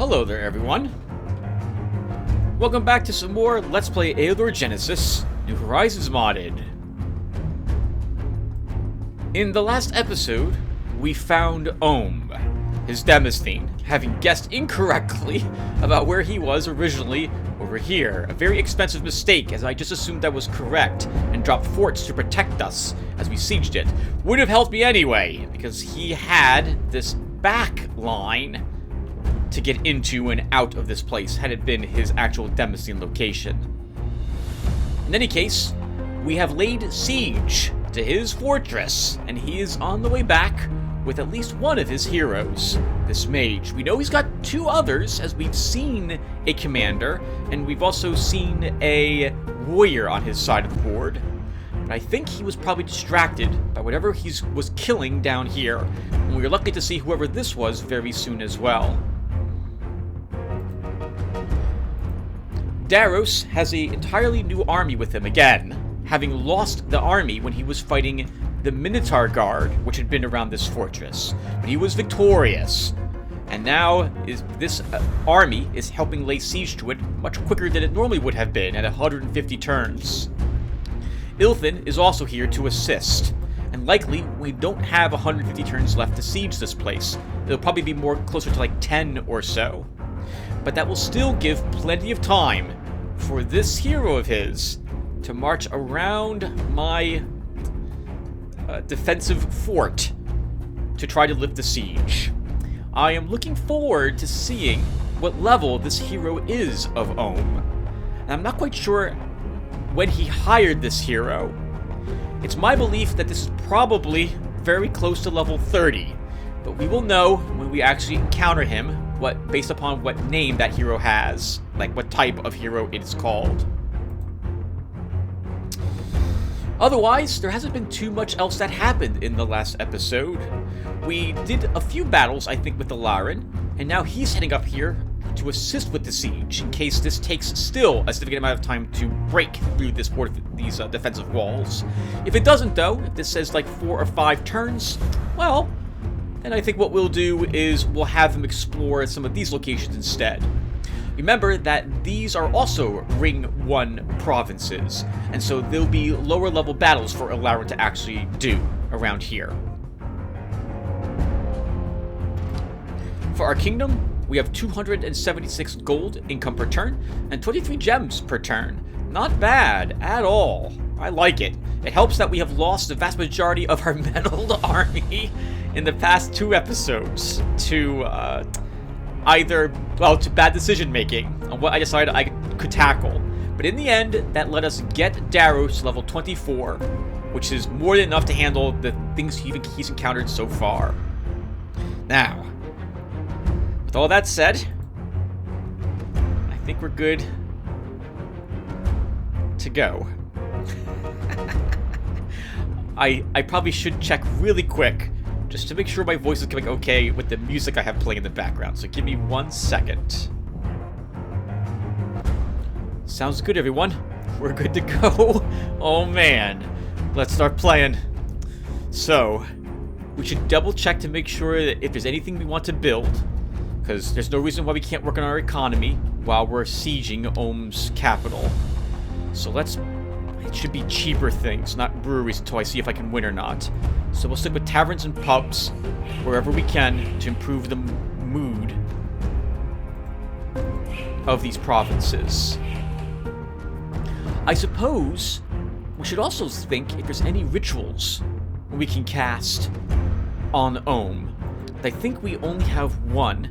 Hello there, everyone. Welcome back to some more Let's Play Eador Genesis, New Horizons modded. In the last episode, we found Oumm, his Demosthene, having guessed incorrectly about where he was originally over here. A very expensive mistake, as I just assumed that was correct, and dropped forts to protect us as we sieged it. Would have helped me anyway, because he had this back line to get into and out of this place, had it been his actual Demosthene location. In any case, we have laid siege to his fortress, and he is on the way back with at least one of his heroes, this mage. We know he's got two others, as we've seen a commander, and we've also seen a warrior on his side of the board. But I think he was probably distracted by whatever he was killing down here, and we are lucky to see whoever this was very soon as well. Daros has an entirely new army with him again, having lost the army when he was fighting the Minotaur Guard, which had been around this fortress. But he was victorious, and now this army is helping lay siege to it much quicker than it normally would have been at 150 turns. Ilthin is also here to assist, and likely we don't have 150 turns left to siege this place. It'll probably be more closer to like 10 or so. But that will still give plenty of time for this hero of his to march around my defensive fort to try to lift the siege. I am looking forward to seeing what level this hero is of Oumm. And I'm not quite sure when he hired this hero. It's my belief that this is probably very close to level 30, but we will know when we actually encounter him based upon what name that hero has, like what type of hero it is called. Otherwise, there hasn't been too much else that happened in the last episode. We did a few battles, I think, with the Laren, and now he's heading up here to assist with the siege in case this takes still a significant amount of time to break through these defensive walls. If it doesn't, though, if this says like 4 or 5 turns, well, then I think what we'll do is we'll have him explore some of these locations instead. Remember that these are also Ring 1 provinces, and so there'll be lower level battles for Laren to actually do around here. For our kingdom, we have 276 gold income per turn, and 23 gems per turn. Not bad at all. I like it. It helps that we have lost the vast majority of our meddled army in the past 2 episodes to to bad decision making on what I decided I could tackle. But in the end, that let us get Daros level 24, which is more than enough to handle the things he's encountered so far. Now, with all that said, I think we're good to go. I probably should check really quick just to make sure my voice is coming okay with the music I have playing in the background. So give me 1 second. Sounds good, everyone. We're good to go. Oh man, let's start playing. So we should double check to make sure that if there's anything we want to build, because there's no reason why we can't work on our economy while we're sieging Oumm's capital. So it should be cheaper things, not breweries, until I see if I can win or not. So we'll stick with taverns and pubs wherever we can to improve the mood of these provinces. I suppose we should also think if there's any rituals we can cast on Oumm. I think we only have one,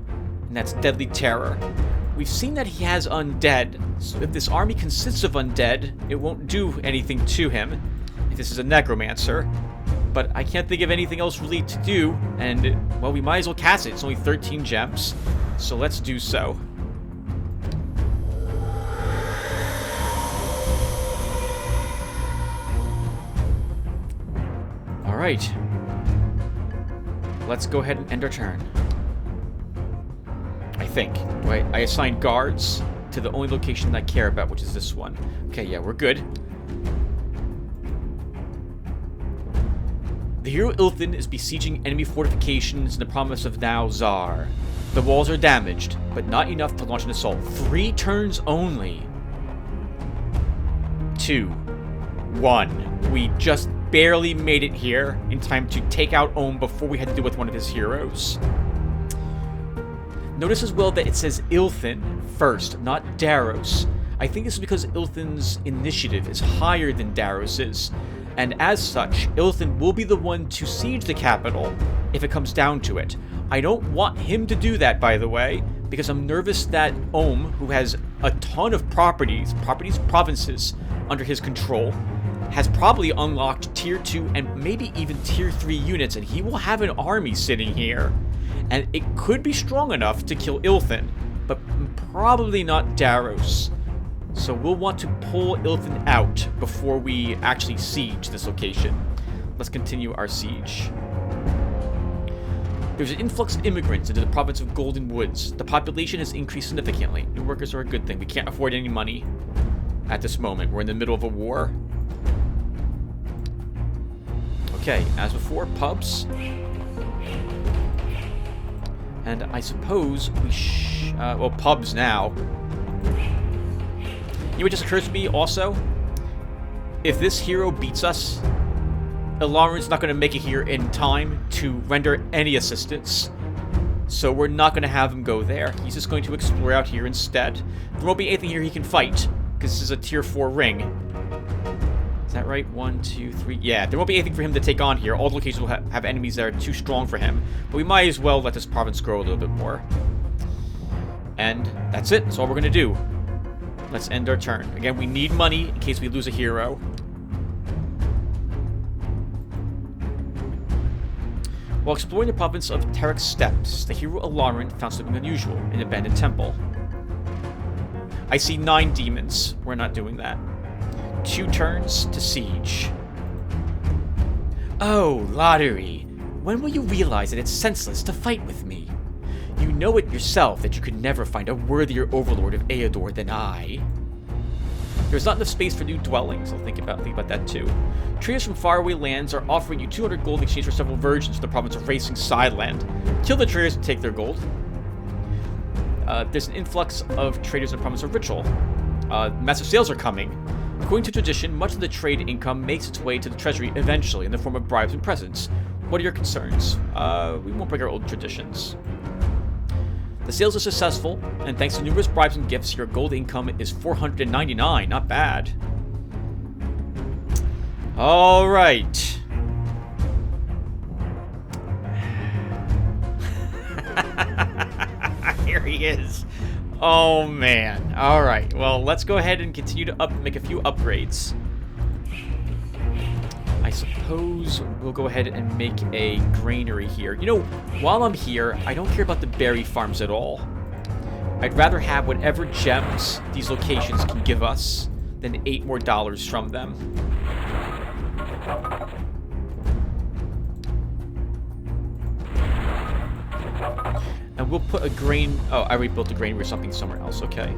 and that's Deadly Terror. We've seen that he has undead, so if this army consists of undead, it won't do anything to him if this is a necromancer. But I can't think of anything else really to do, and, well, we might as well cast it. It's only 13 gems, so let's do so. Alright. Let's go ahead and end our turn. I think. I assigned guards to the only location I care about, which is this one. Okay, yeah, we're good. The hero Ilthin is besieging enemy fortifications in the province of Now Zar. The walls are damaged, but not enough to launch an assault. 3 turns only. 2, 1. We just barely made it here in time to take out Oumm before we had to deal with one of his heroes. Notice as well that it says Ilthin first, not Daros. I think this is because Ilthin's initiative is higher than Daros's, and as such, Ilthin will be the one to siege the capital if it comes down to it. I don't want him to do that, by the way, because I'm nervous that Oumm, who has a ton of provinces under his control, has probably unlocked tier 2 and maybe even tier 3 units, and he will have an army sitting here. And it could be strong enough to kill Ilthin, but probably not Daros. So we'll want to pull Ilthin out before we actually siege this location. Let's continue our siege. There's an influx of immigrants into the province of Golden Woods. The population has increased significantly. New workers are a good thing. We can't afford any money at this moment. We're in the middle of a war. Okay, as before, pubs. And I suppose we well, pubs now. You know what just occurs to me also? If this hero beats us, Ilaran's not going to make it here in time to render any assistance. So we're not going to have him go there. He's just going to explore out here instead. There won't be anything here he can fight, because this is a tier 4 ring. Is that right? 1, 2, 3. Yeah, there won't be anything for him to take on here. All the locations will have enemies that are too strong for him. But we might as well let this province grow a little bit more. And that's it. That's all we're going to do. Let's end our turn. Again, we need money in case we lose a hero. While exploring the province of Terek's Steppes, the hero Ilaran found something unusual in an abandoned temple. I see 9 demons. We're not doing that. 2 turns to siege. Oh, Lotaeri, when will you realize that it's senseless to fight with me? You know it yourself that you could never find a worthier overlord of Eador than I. There's not enough space for new dwellings. I'll think about that too. Traders from faraway lands are offering you 200 gold in exchange for several virgins in the province of Racing Sideland. Kill the traders and take their gold. There's an influx of traders in the province of Ritual. Massive sales are coming. According to tradition, much of the trade income makes its way to the treasury eventually in the form of bribes and presents. What are your concerns? We won't break our old traditions. The sales are successful, and thanks to numerous bribes and gifts, your gold income is 499. Not bad. All right. Here he is. Oh, man. All right. Well, let's go ahead and continue to make a few upgrades. I suppose we'll go ahead and make a granary here. You know, while I'm here, I don't care about the berry farms at all. I'd rather have whatever gems these locations can give us than $8 more from them. And we'll put a grain... Oh, I already built a granary or something somewhere else. Okay.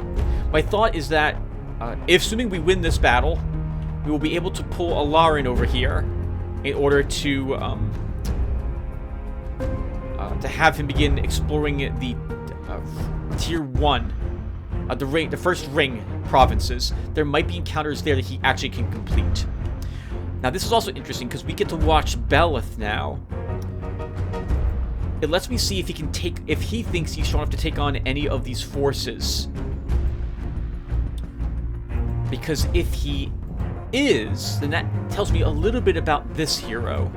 My thought is that, assuming we win this battle, we will be able to pull Ilaran over here in order to have him begin exploring the tier 1, the first ring provinces. There might be encounters there that he actually can complete. Now, this is also interesting because we get to watch Belith now. It lets me see if he thinks he's strong enough to take on any of these forces. Because if he is, then that tells me a little bit about this hero.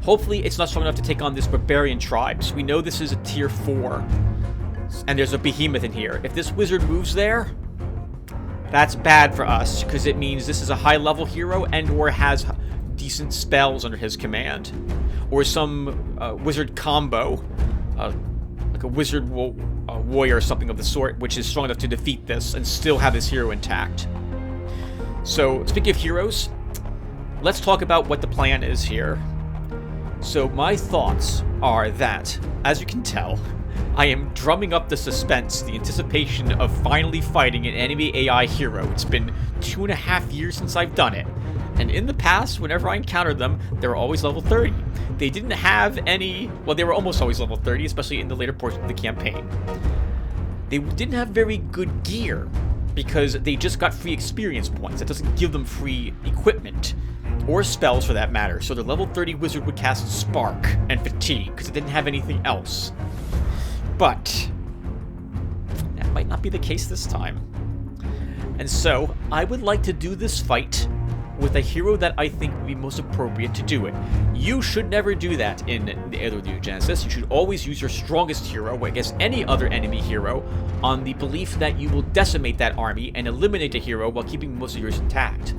Hopefully it's not strong enough to take on this barbarian tribes. We know this is a tier 4. And there's a behemoth in here. If this wizard moves there, that's bad for us, because it means this is a high-level hero and or has decent spells under his command. Or some wizard combo, like a wizard warrior or something of the sort, which is strong enough to defeat this and still have his hero intact. So, speaking of heroes, let's talk about what the plan is here. So, my thoughts are that, as you can tell, I am drumming up the suspense, the anticipation of finally fighting an enemy AI hero. It's been 2.5 years since I've done it. And in the past, whenever I encountered them, they were always level 30. They didn't have any... Well, they were almost always level 30, especially in the later portion of the campaign. They didn't have very good gear, because they just got free experience points. That doesn't give them free equipment, or spells for that matter. So the level 30 wizard would cast Spark and Fatigue, because it didn't have anything else. But that might not be the case this time. And so, I would like to do this fight with a hero that I think would be most appropriate to do it. You should never do that in the Eador New Genesis. You should always use your strongest hero against any other enemy hero on the belief that you will decimate that army and eliminate a hero while keeping most of yours intact.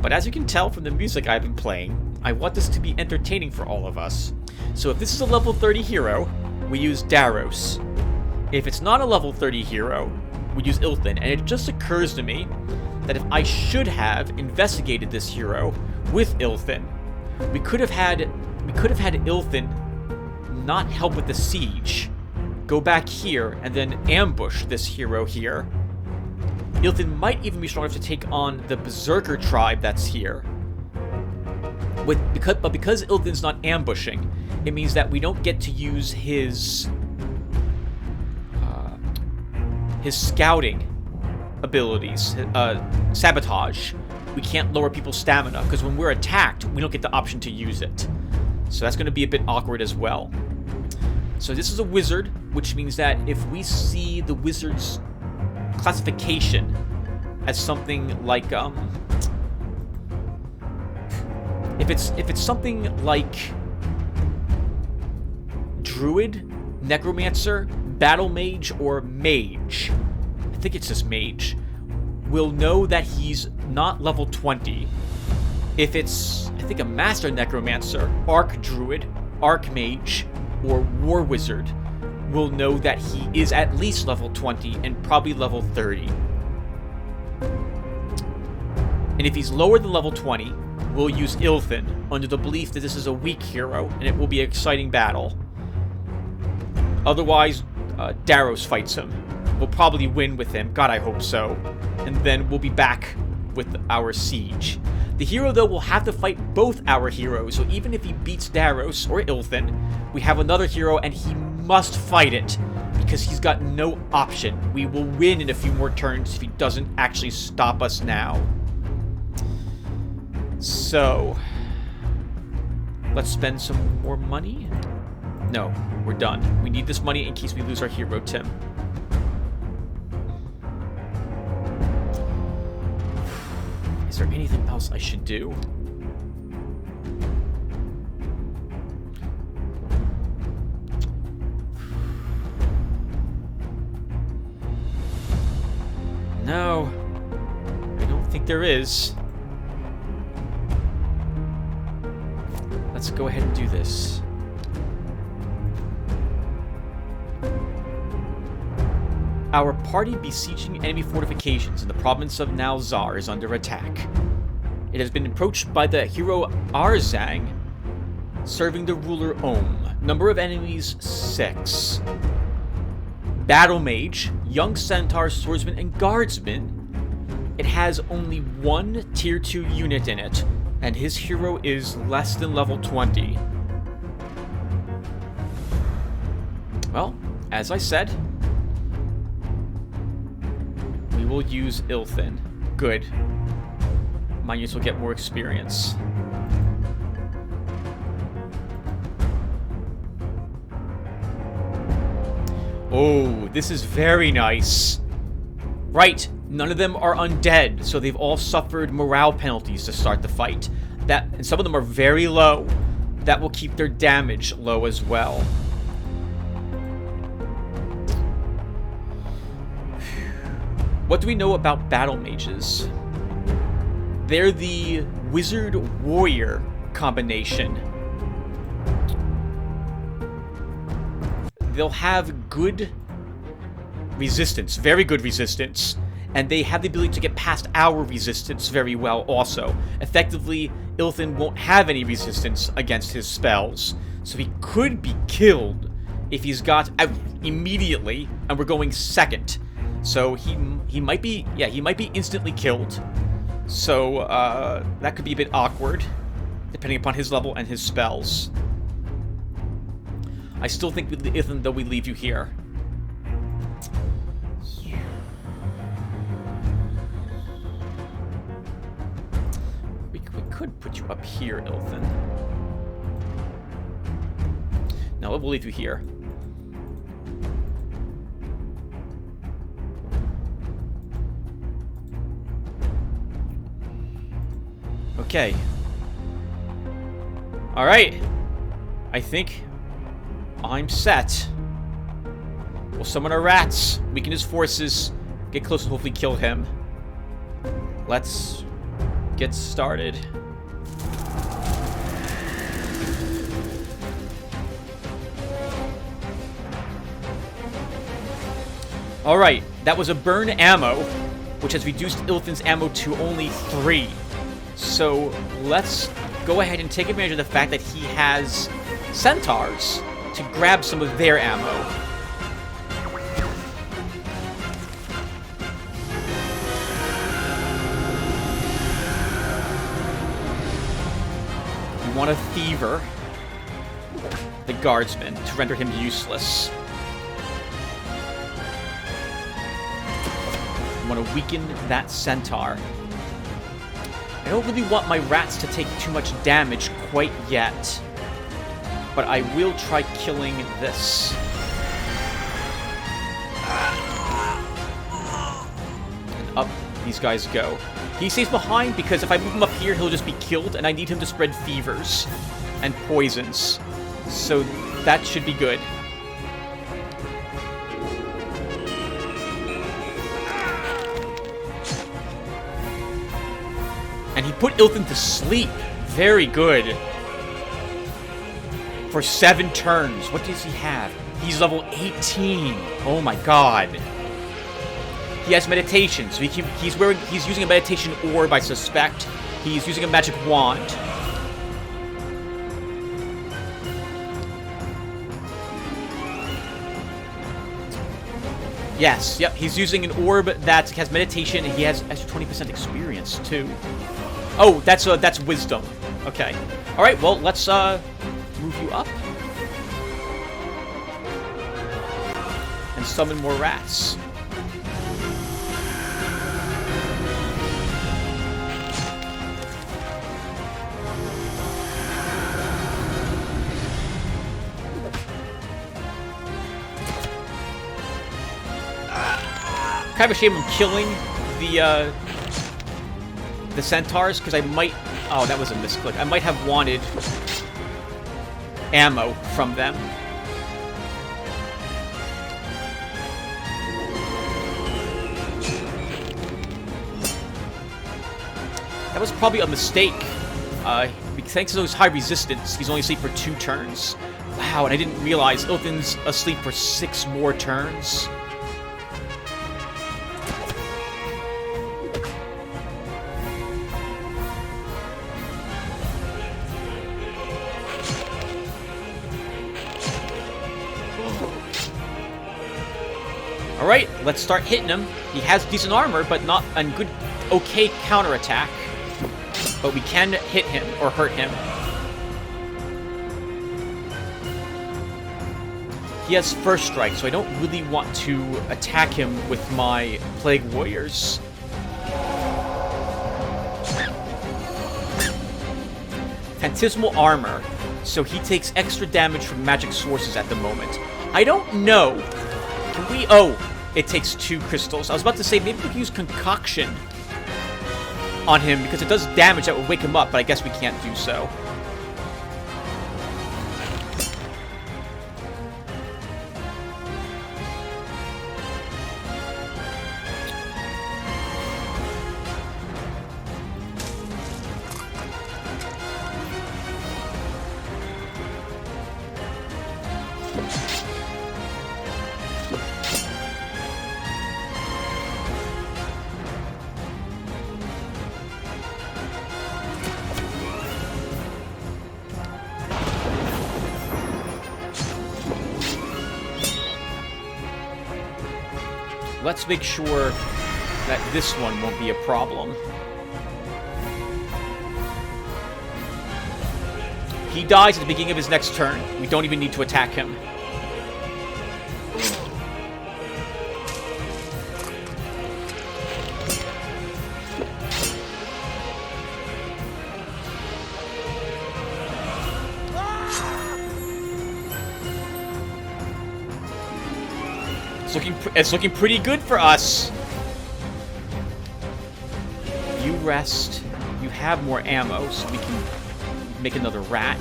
But as you can tell from the music I've been playing, I want this to be entertaining for all of us. So if this is a level 30 hero, we use Daros. If it's not a level 30 hero, we use Ilthin. And it just occurs to me that if I should have investigated this hero with Ilthin, we could have had Ilthin not help with the siege, go back here, and then ambush this hero here. Ilthin might even be strong enough to take on the Berserker tribe that's here. But because Ilthin's not ambushing, it means that we don't get to use his scouting abilities, sabotage. We can't lower people's stamina, because when we're attacked, we don't get the option to use it. So that's going to be a bit awkward as well. So this is a wizard, which means that if we see the wizard's classification as something like, if it's something like Druid, Necromancer, Battle Mage, or Mage, I think it's just Mage, we'll know that he's not level 20. If it's, I think, a Master Necromancer, Arc Druid, Archmage, or War Wizard, we'll know that he is at least level 20 and probably level 30. And if he's lower than level 20, we'll use Ilthin under the belief that this is a weak hero and it will be an exciting battle. Otherwise, Daros fights him. We'll probably win with him. God, I hope so. And then we'll be back with our siege. The hero, though, will have to fight both our heroes, so even if he beats Daros or Ilthin, we have another hero and he must fight it, because he's got no option. We will win in a few more turns if he doesn't actually stop us now. So, let's spend some more money? No, we're done. We need this money in case we lose our hero, Tim. Is there anything else I should do? No, I don't think there is. Let's go ahead and do this. Our party besieging enemy fortifications in the province of Nalzar is under attack. It has been approached by the hero Arzang, serving the ruler Oumm. Number of enemies, 6. Battle Mage, Young Centaur, Swordsman, and Guardsman. It has only one Tier 2 unit in it, and his hero is less than level 20. Well, as I said, we will use Ilthin. Good. My units will get more experience. Oh, this is very nice. Right, none of them are undead, so they've all suffered morale penalties to start the fight. And some of them are very low. That will keep their damage low as well. What do we know about battle mages? They're the wizard-warrior combination. They'll have good resistance, very good resistance, and they have the ability to get past our resistance very well also. Effectively, Ilthin won't have any resistance against his spells, so he could be killed if he's got out immediately and we're going second. So he might be, yeah, he might be instantly killed. So that could be a bit awkward, depending upon his level and his spells. I still think, Ethan, though, we leave you here. We could put you up here, Ilthin. No, we'll leave you here. Okay. Alright. I think I'm set. We'll summon our rats, weaken his forces, get close and hopefully kill him. Let's get started. Alright, that was a burn ammo, which has reduced Ilthin's ammo to only 3. So let's go ahead and take advantage of the fact that he has centaurs to grab some of their ammo. We want to thiever the guardsman to render him useless. We want to weaken that centaur. I don't really want my rats to take too much damage quite yet, but I will try killing this. And up these guys go. He stays behind because if I move him up here, he'll just be killed, and I need him to spread fevers and poisons. So that should be good. And he put Ilthin to sleep. Very good. For 7 turns. What does he have? He's level 18. Oh my god. He has meditation, so he's using a meditation orb, I suspect. He's using a magic wand. Yes, yep, he's using an orb that has meditation, and he has extra 20% experience, too. Oh, that's wisdom. Okay. Alright, well, let's, move you up. And summon more rats. Kind of a shame I'm killing the centaurs, because I might... Oh, that was a misclick. I might have wanted ammo from them. That was probably a mistake. Thanks to those high resistance, he's only asleep for 2 turns. Wow, and I didn't realize Ilthin's asleep for 6 more turns. Alright, let's start hitting him. He has decent armor, but not a good, okay counterattack. But we can hit him, or hurt him. He has first strike, so I don't really want to attack him with my Plague Warriors. Phantasmal armor, so he takes extra damage from magic sources at the moment. I don't know. Can we... Oh, it takes 2 crystals. I was about to say, maybe we can use Concoction on him, because it does damage that will wake him up, but I guess we can't do so. let's make sure that this one won't be a problem. He dies at the beginning of his next turn. We don't even need to attack him. It's looking pretty good for us. You rest. You have more ammo, so we can make another rat.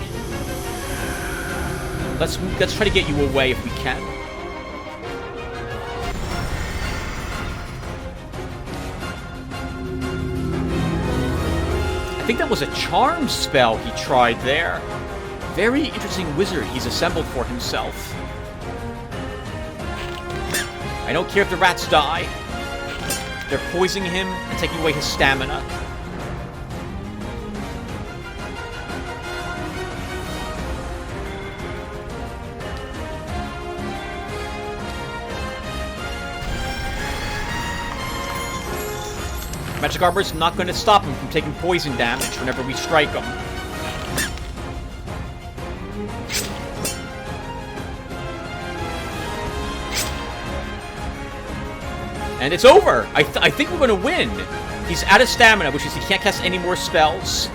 Let's try to get you away if we can. I think that was a charm spell he tried there. Very interesting wizard he's assembled for himself. I don't care if the rats die. They're poisoning him and taking away his stamina. Magic Armor's not going to stop him from taking poison damage whenever we strike him. And it's over! I think we're gonna win! He's out of stamina, which means he can't cast any more spells.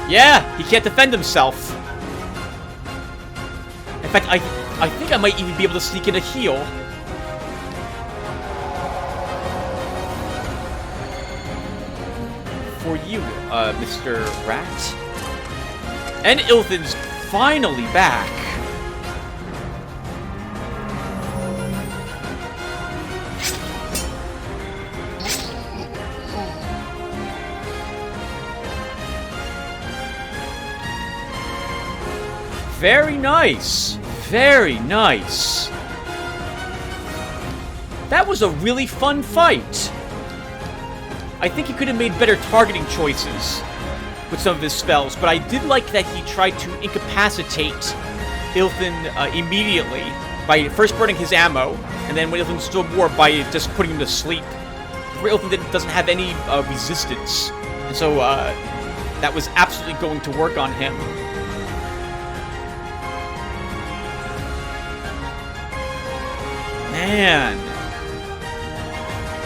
Yeah! He can't defend himself. In fact, I think I might even be able to sneak in a heal. For you, Mr. Rat. And Ilthin's finally back. Very nice. Very nice. That was a really fun fight. I think he could have made better targeting choices with some of his spells, but I did like that he tried to incapacitate Ilthin immediately by first burning his ammo, and then when Ilthin still more by just putting him to sleep. Ilthin doesn't have any resistance, and so that was absolutely going to work on him. Man.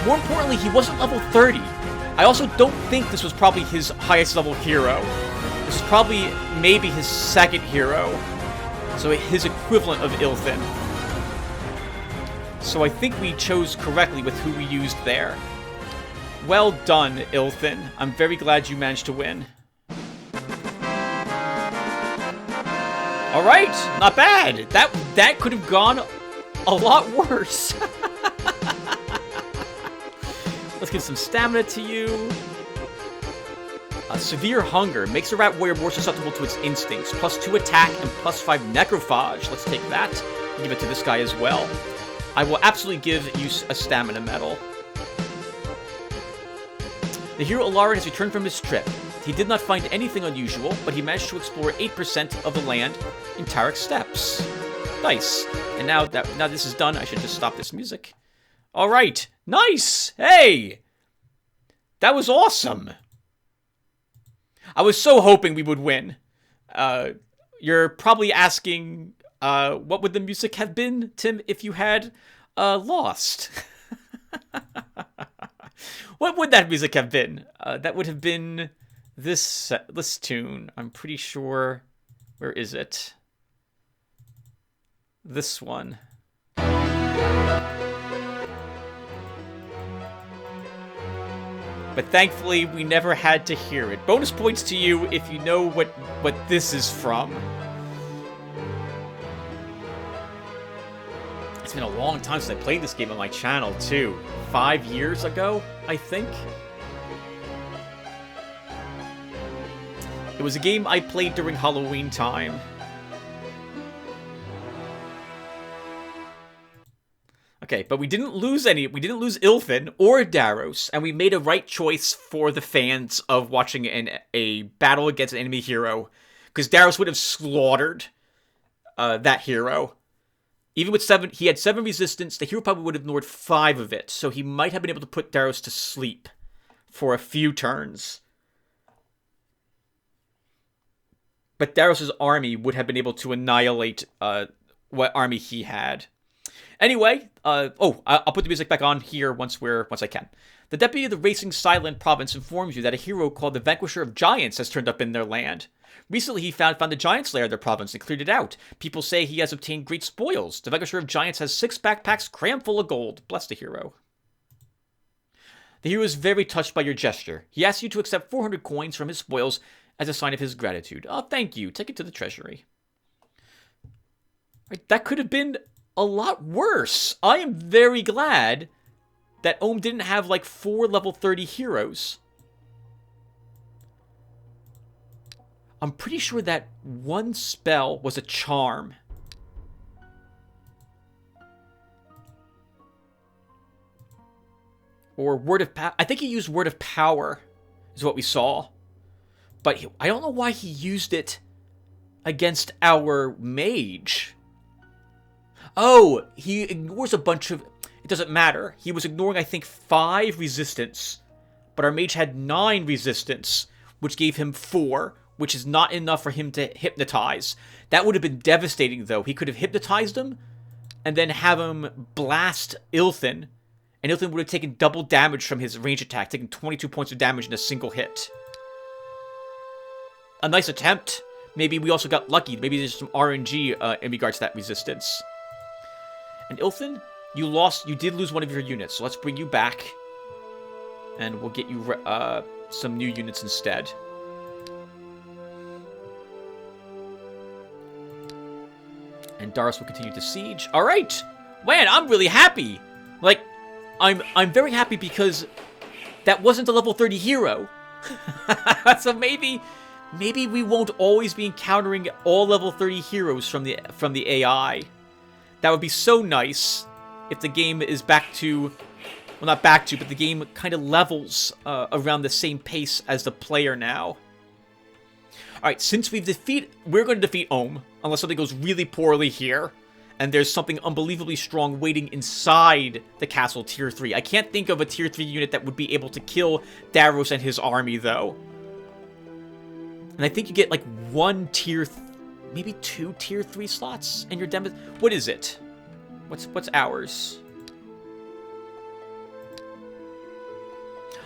More importantly, he wasn't level 30. I also don't think this was probably his highest level hero. This is probably maybe his second hero. So his equivalent of Ilthin. So I think we chose correctly with who we used there. Well done, Ilthin. I'm very glad you managed to win. Alright, not bad. That could have gone a lot worse. Let's give some stamina to you. Severe hunger makes a rat warrior more susceptible to its instincts. +2 attack and +5 necrophage. Let's take that and give it to this guy as well. I will absolutely give you a stamina medal. The hero Eador has returned from his trip. He did not find anything unusual, but he managed to explore 8% of the land in Tarek's steppes. Nice. And now this is done, I should just stop this music. All right. Nice. Hey. That was awesome. I was so hoping we would win. You're probably asking, what would the music have been, Tim, if you had lost? What would that music have been? That would have been this tune. I'm pretty sure. Where is it? This one. But thankfully, we never had to hear it. Bonus points to you if you know what this is from. It's been a long time since I played this game on my channel, too. 5 years ago, I think. It was a game I played during Halloween time. Okay, but we didn't lose any. We didn't lose Ilfin or Daros, and we made a right choice for the fans of watching a battle against an enemy hero, because Daros would have slaughtered that hero. Even with 7, he had 7 resistance. The hero probably would have ignored 5 of it, so he might have been able to put Daros to sleep for a few turns. But Daros' army would have been able to annihilate what army he had. Anyway, I'll put the music back on here once I can. The deputy of the Racing Silent province informs you that a hero called the Vanquisher of Giants has turned up in their land. Recently, he found the Giants' lair of their province and cleared it out. People say he has obtained great spoils. The Vanquisher of Giants has 6 backpacks crammed full of gold. Bless the hero. The hero is very touched by your gesture. He asks you to accept 400 coins from his spoils as a sign of his gratitude. Oh, thank you. Take it to the treasury. Right, that could have been a lot worse. I am very glad that Oumm didn't have like 4 level 30 heroes. I'm pretty sure that one spell was a charm. Or word of power. I think he used word of power is what we saw. But I don't know why he used it against our mage. Oh, he ignores a bunch of... It doesn't matter. He was ignoring, I think, 5 resistance. But our mage had 9 resistance, which gave him 4, which is not enough for him to hypnotize. That would have been devastating, though. He could have hypnotized him, and then have him blast Ilfin. And Ilfin would have taken double damage from his range attack, taking 22 points of damage in a single hit. A nice attempt. Maybe we also got lucky. Maybe there's some RNG in regards to that resistance. And Ilfin, you did lose one of your units, so let's bring you back. And we'll get you some new units instead. And Daros will continue to siege. Alright! Man, I'm really happy! Like, I'm very happy because that wasn't a level 30 hero. So maybe we won't always be encountering all level 30 heroes from the AI. That would be so nice if the game is back to... Well, not back to, but the game kind of levels around the same pace as the player now. Alright, since we're going to defeat Oumm, unless something goes really poorly here, and there's something unbelievably strong waiting inside the castle tier 3. I can't think of a tier 3 unit that would be able to kill Daros and his army, though. And I think you get like 1 tier... maybe 2 tier 3 slots in your demo... What is it? What's ours?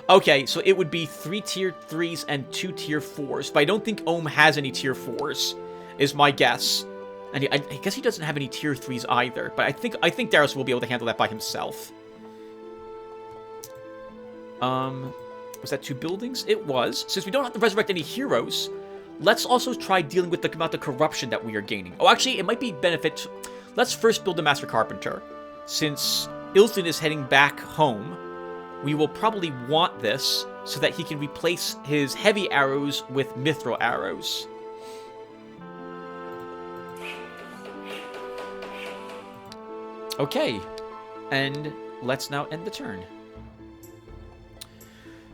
Okay, so it would be 3 tier 3s and 2 tier 4s. But I don't think Oumm has any tier 4s, is my guess. And I guess he doesn't have any tier 3s either. But I think Daros will be able to handle that by himself. Was that 2 buildings? It was. Since we don't have to resurrect any heroes, let's also try dealing with the amount of corruption that we are gaining. Oh, actually, it might be benefit... Let's first build the Master Carpenter. Since Ilfin is heading back home, we will probably want this so that he can replace his heavy arrows with mithril arrows. Okay, and let's now end the turn.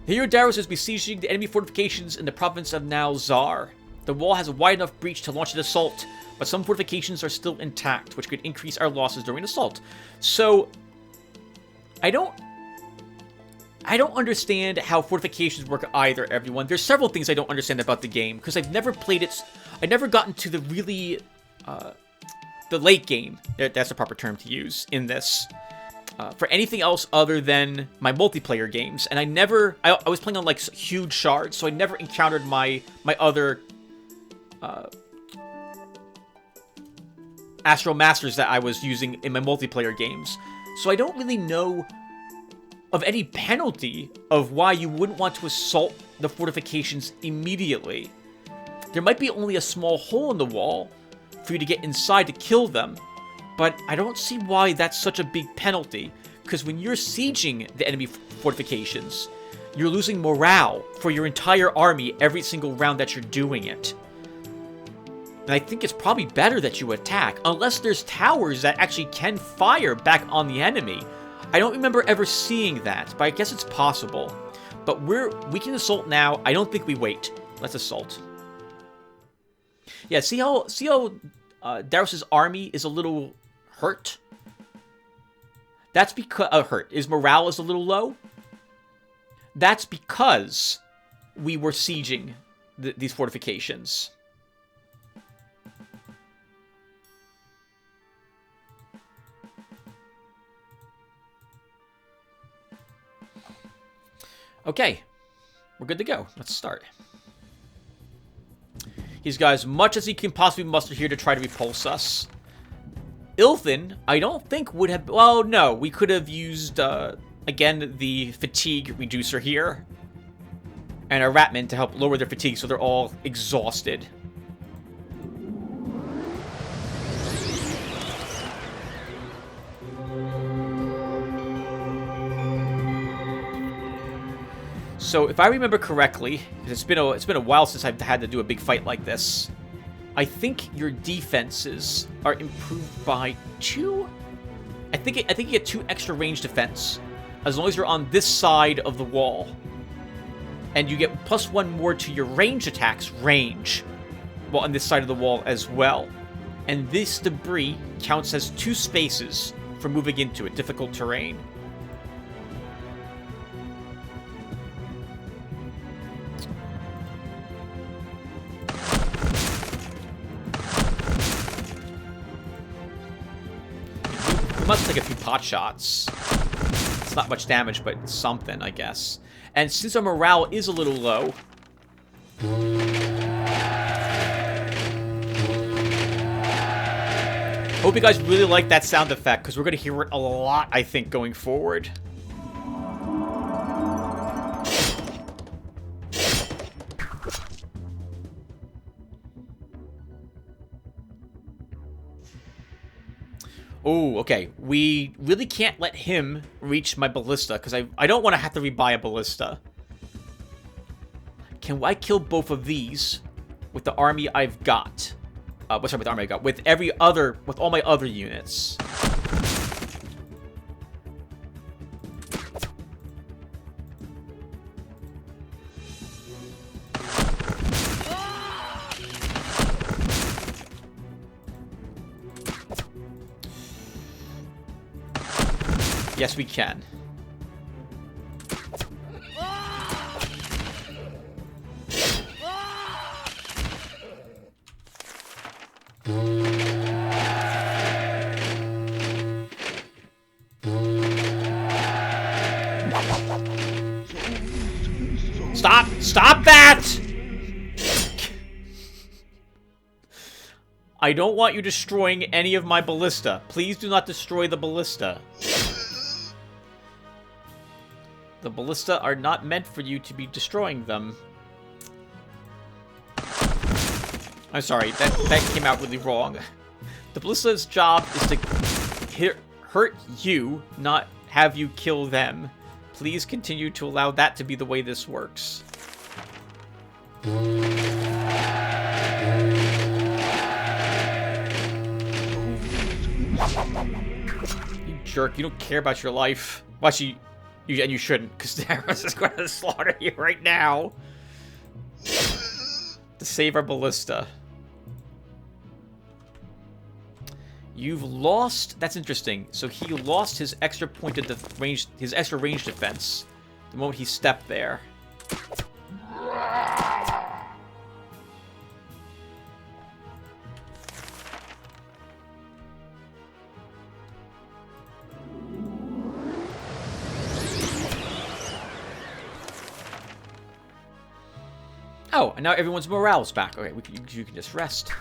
Here Daros is besieging the enemy fortifications in the province of Nalzar. The wall has a wide enough breach to launch an assault, but some fortifications are still intact, which could increase our losses during an assault. So, I don't understand how fortifications work either, everyone. There's several things I don't understand about the game, because I've never played it... I've never gotten to the really... the late game. That's the proper term to use in this. For anything else other than my multiplayer games. And I was playing on, like, huge shards, so I never encountered my other... Astral Masters that I was using in my multiplayer games. So I don't really know of any penalty of why you wouldn't want to assault the fortifications immediately. There might be only a small hole in the wall for you to get inside to kill them, but I don't see why that's such a big penalty, because when you're sieging the enemy fortifications, you're losing morale for your entire army every single round that you're doing it. And I think it's probably better that you attack, unless there's towers that actually can fire back on the enemy. I don't remember ever seeing that, but I guess it's possible. But we can assault now. I don't think we wait. Let's assault. Yeah, see how Darius's army is a little hurt? That's because his morale is a little low. That's because we were sieging these fortifications. Okay, we're good to go. Let's start. He's got as much as he can possibly muster here to try to repulse us. Ilthin, I don't think would have... Well, no, we could have used, again, the fatigue reducer here. And our Ratmen to help lower their fatigue so they're all exhausted. So, if I remember correctly, it's been a while since I've had to do a big fight like this. I think your defenses are improved by 2. I think you get 2 extra range defense as long as you're on this side of the wall, and you get +1 more to your range attacks range, well, on this side of the wall as well. And this debris counts as 2 spaces for moving into it, difficult terrain. Must take a few pot shots. It's not much damage, but it's something, I guess. And since our morale is a little low... Hope you guys really like that sound effect, because we're going to hear it a lot, I think, going forward. Oh, okay. We really can't let him reach my ballista, because I don't want to have to rebuy a ballista. Can I kill both of these with the army I've got? With the army I got? With all my other units. Yes, we can. Stop! Stop that! I don't want you destroying any of my ballista. Please do not destroy the ballista. The ballista are not meant for you to be destroying them. I'm sorry, that came out really wrong. The ballista's job is to hurt you, not have you kill them. Please continue to allow that to be the way this works. You jerk, you don't care about your life. Well, actually, and you shouldn't, because Darius is going to slaughter you right now. To save our ballista. You've lost... That's interesting. So he lost his extra pointed range, his extra range defense the moment he stepped there. Oh, and now everyone's morale's back. Okay, you can just rest.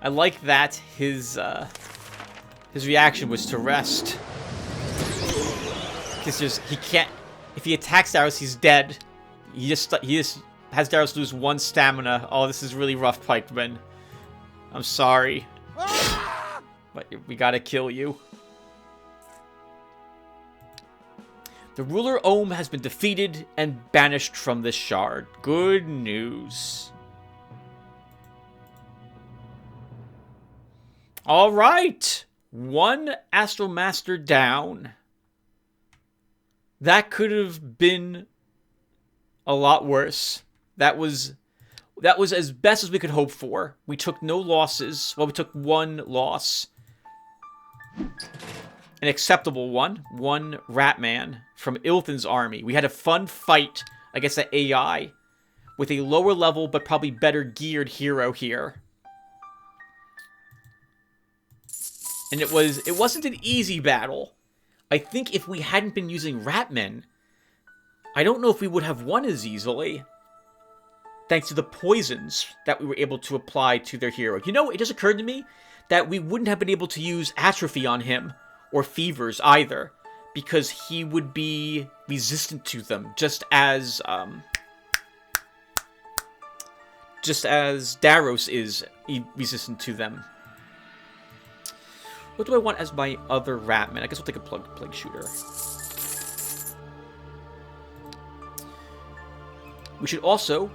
I like that his reaction was to rest. Because he can't... If he attacks Daros, he's dead. He just has Daros lose 1 stamina. Oh, this is really rough, Pikeman. I'm sorry. But we gotta kill you. The ruler Oumm has been defeated and banished from this shard. Good news. Alright! 1 Astral Master down. That could have been a lot worse. That was as best as we could hope for. We took no losses. Well, we took 1 loss. An acceptable one. 1 Ratman from Ilthan's army. We had a fun fight against the AI with a lower level but probably better geared hero here. And it wasn't an easy battle. I think if we hadn't been using Ratmen, I don't know if we would have won as easily. Thanks to the poisons that we were able to apply to their hero. You know, it just occurred to me that we wouldn't have been able to use Atrophy on him, or Fevers either, because he would be resistant to them, just as Daros is resistant to them. What do I want as my other Ratman? I guess we'll take a Plague Shooter. We should also,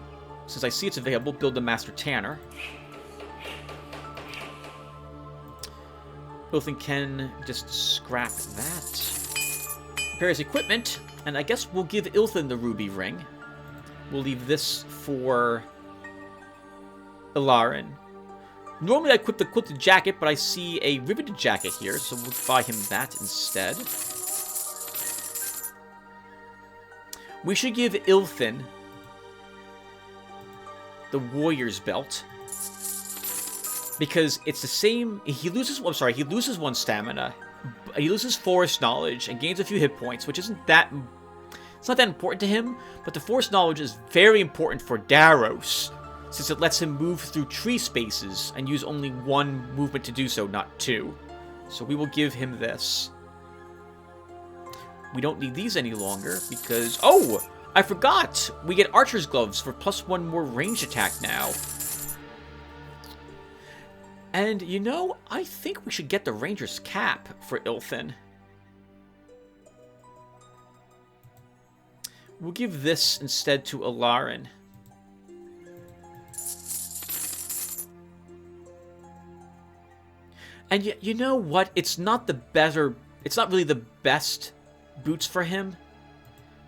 since I see it's available, build a Master Tanner. Ilthan can just scrap that. Prepare his equipment, and I guess we'll give Ilthan the Ruby Ring. We'll leave this for Ilarin. Normally I equip the quilted jacket, but I see a riveted jacket here, so we'll buy him that instead. We should give Ilthan the Warrior's Belt, because it's the same. He loses 1 stamina. He loses Forest Knowledge and gains a few hit points, which isn't that... It's not that important to him, but the Forest Knowledge is very important for Daros, since it lets him move through tree spaces and use only 1 movement to do so, not 2. So we will give him this. We don't need these any longer because... Oh! I forgot! We get Archer's Gloves for +1 more range attack now. And, you know, I think we should get the Ranger's Cap for Ilthan. We'll give this instead to Ilarin. And you know what? It's not really the best boots for him.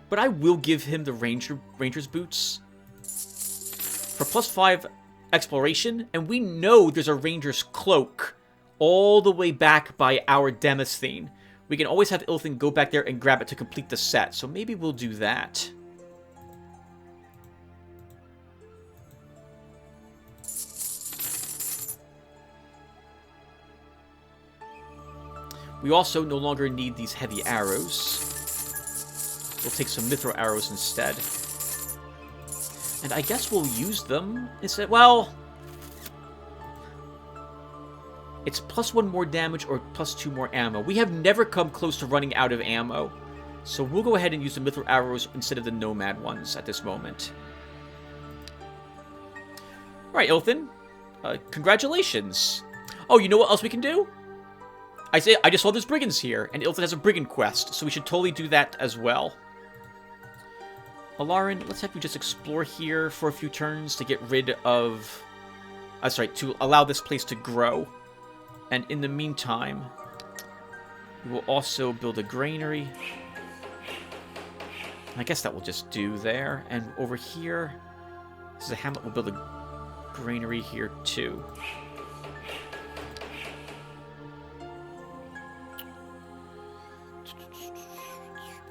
But I will give him the Ranger's boots. For +5 exploration. And we know there's a Ranger's Cloak all the way back by our Demosthene. We can always have Ilthan go back there and grab it to complete the set. So maybe we'll do that. We also no longer need these heavy arrows. We'll take some Mithril arrows instead. And I guess we'll use them instead. Well, it's +1 more damage or +2 more ammo. We have never come close to running out of ammo. So we'll go ahead and use the Mithril arrows instead of the Nomad ones at this moment. Alright, Ilthan. Congratulations. Oh, you know what else we can do? I just saw there's brigands here, and Ilthan has a brigand quest, so we should totally do that as well. Ilarin, let's have you just explore here for a few turns to get rid of... to allow this place to grow. And in the meantime, we will also build a granary. I guess that will just do there. And over here, this is a hamlet, we'll build a granary here too.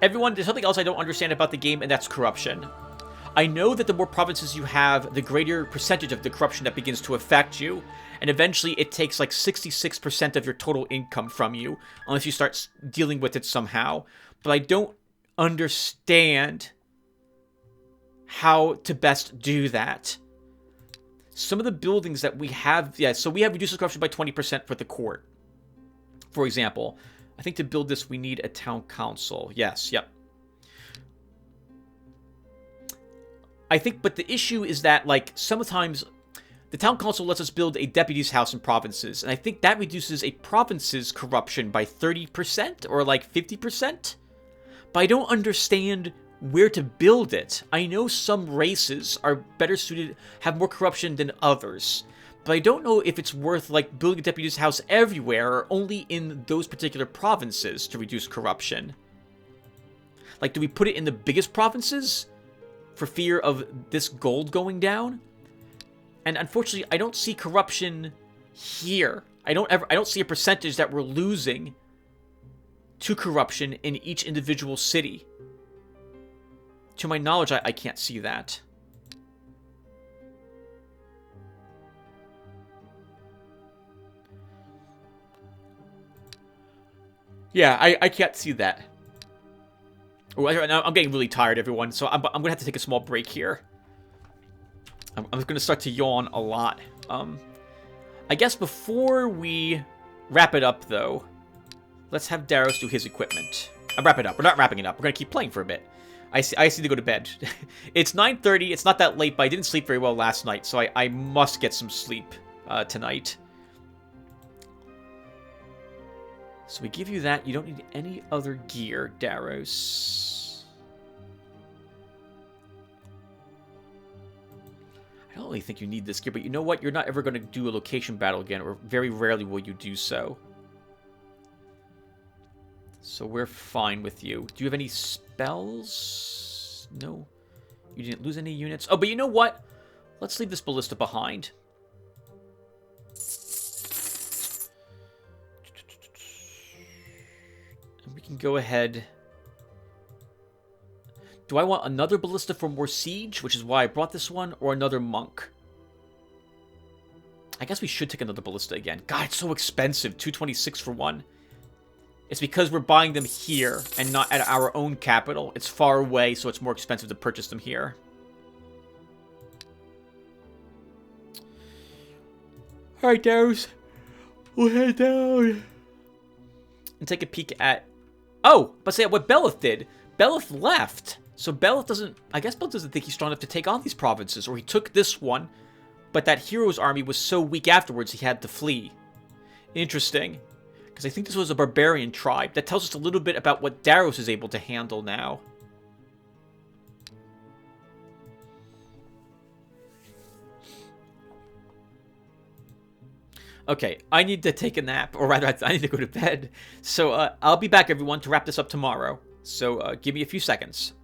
Everyone, there's something else I don't understand about the game, and that's corruption. I know that the more provinces you have, the greater percentage of the corruption that begins to affect you, and eventually it takes like 66% of your total income from you, unless you start dealing with it somehow. But I don't understand how to best do that. some of the buildings that we have, yeah, so we have reduced corruption by 20% for the court. For example, I think to build this, we need a town council. Yes, yep. I think, but the issue is that, like, sometimes the town council lets us build a deputy's house in provinces, and I think that reduces a province's corruption by 30% or like 50%. But I don't understand where to build it. I know some races are better suited, have more corruption than others, but I don't know if it's worth, like, building a deputy's house everywhere or only in those particular provinces to reduce corruption. Like, do we put it in the biggest provinces for fear of this gold going down? And unfortunately, I don't see corruption here. I don't see a percentage that we're losing to corruption in each individual city. To my knowledge, I can't see that. Yeah, I can't see that. Oh, I'm getting really tired, everyone, so I'm going to have to take a small break here. I'm going to start to yawn a lot. I guess before we wrap it up, though, let's have Daros do his equipment. Wrap it up. We're not wrapping it up. We're going to keep playing for a bit. I need to go to bed. It's 9:30. It's not that late, but I didn't sleep very well last night, so I must get some sleep tonight. So we give you that. You don't need any other gear, Daros. I don't really think you need this gear, but you know what? You're not ever going to do a location battle again, or very rarely will you do so. So we're fine with you. Do you have any spells? No. You didn't lose any units. Oh, but you know what? Let's leave this ballista behind. And we can go ahead. Do I want another ballista for more siege, which is why I brought this one, or another monk? I guess we should take another ballista again. God, it's so expensive. 226 for one. It's because we're buying them here and not at our own capital. It's far away, so it's more expensive to purchase them here. Alright, Daros. We'll head down. And take a peek at... Oh, but say what Belith did. Belith left. So Belith doesn't... I guess Belith doesn't think he's strong enough to take on these provinces. Or he took this one, but that hero's army was so weak afterwards he had to flee. Interesting. Because I think this was a barbarian tribe. That tells us a little bit about what Daros is able to handle now. Okay, I need to take a nap. Or rather, I need to go to bed. So I'll be back, everyone, to wrap this up tomorrow. So give me a few seconds.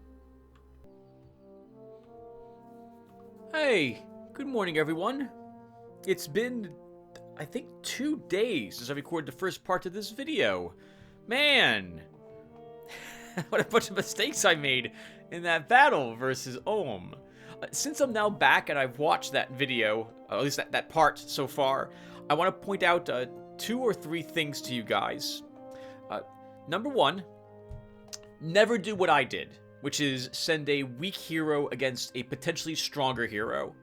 Hey, good morning, everyone. It's been... I think 2 days since I recorded the first part of this video. Man, what a bunch of mistakes I made in that battle versus Oumm. Since I'm now back and I've watched that video, or at least that part so far, I want to point out 2 or 3 things to you guys. Number 1, never do what I did, which is send a weak hero against a potentially stronger hero.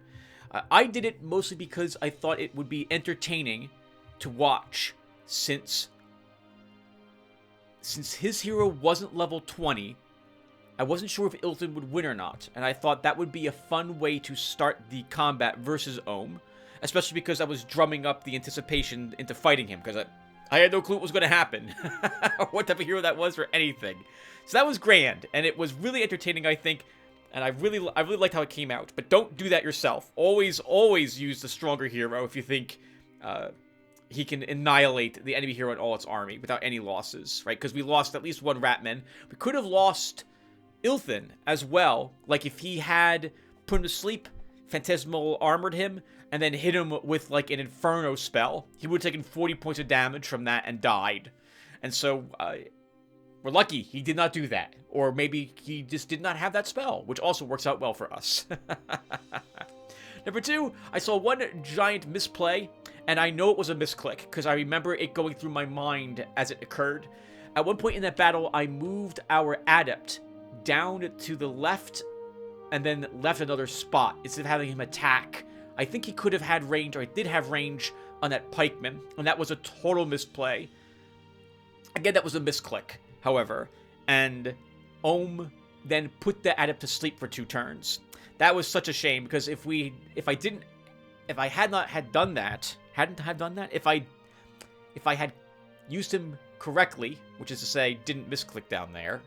I did it mostly because I thought it would be entertaining to watch, since his hero wasn't level 20, I wasn't sure if Ilton would win or not, and I thought that would be a fun way to start the combat versus Oumm, especially because I was drumming up the anticipation into fighting him, because I had no clue what was going to happen, or what type of hero that was, or anything. So that was grand, and it was really entertaining, I think. And I really liked how it came out. But don't do that yourself. Always use the stronger hero if you think he can annihilate the enemy hero and all its army without any losses, right? Because we lost at least 1 Ratman. We could have lost Ilthin as well. Like if he had put him to sleep, Phantasmal armored him, and then hit him with like an Inferno spell, he would have taken 40 points of damage from that and died. And so... we're lucky he did not do that. Or maybe he just did not have that spell, which also works out well for us. Number 2, I saw 1 giant misplay, and I know it was a misclick, because I remember it going through my mind as it occurred. At one point in that battle, I moved our adept down to the left, and then left another spot. Instead of having him attack, I think he could have had range, or he did have range on that pikeman, and that was a total misplay. Again, that was a misclick, however, and Oumm then put the adept to sleep for 2 turns. That was such a shame, because if I had not done that, if I had used him correctly, which is to say, didn't misclick down there,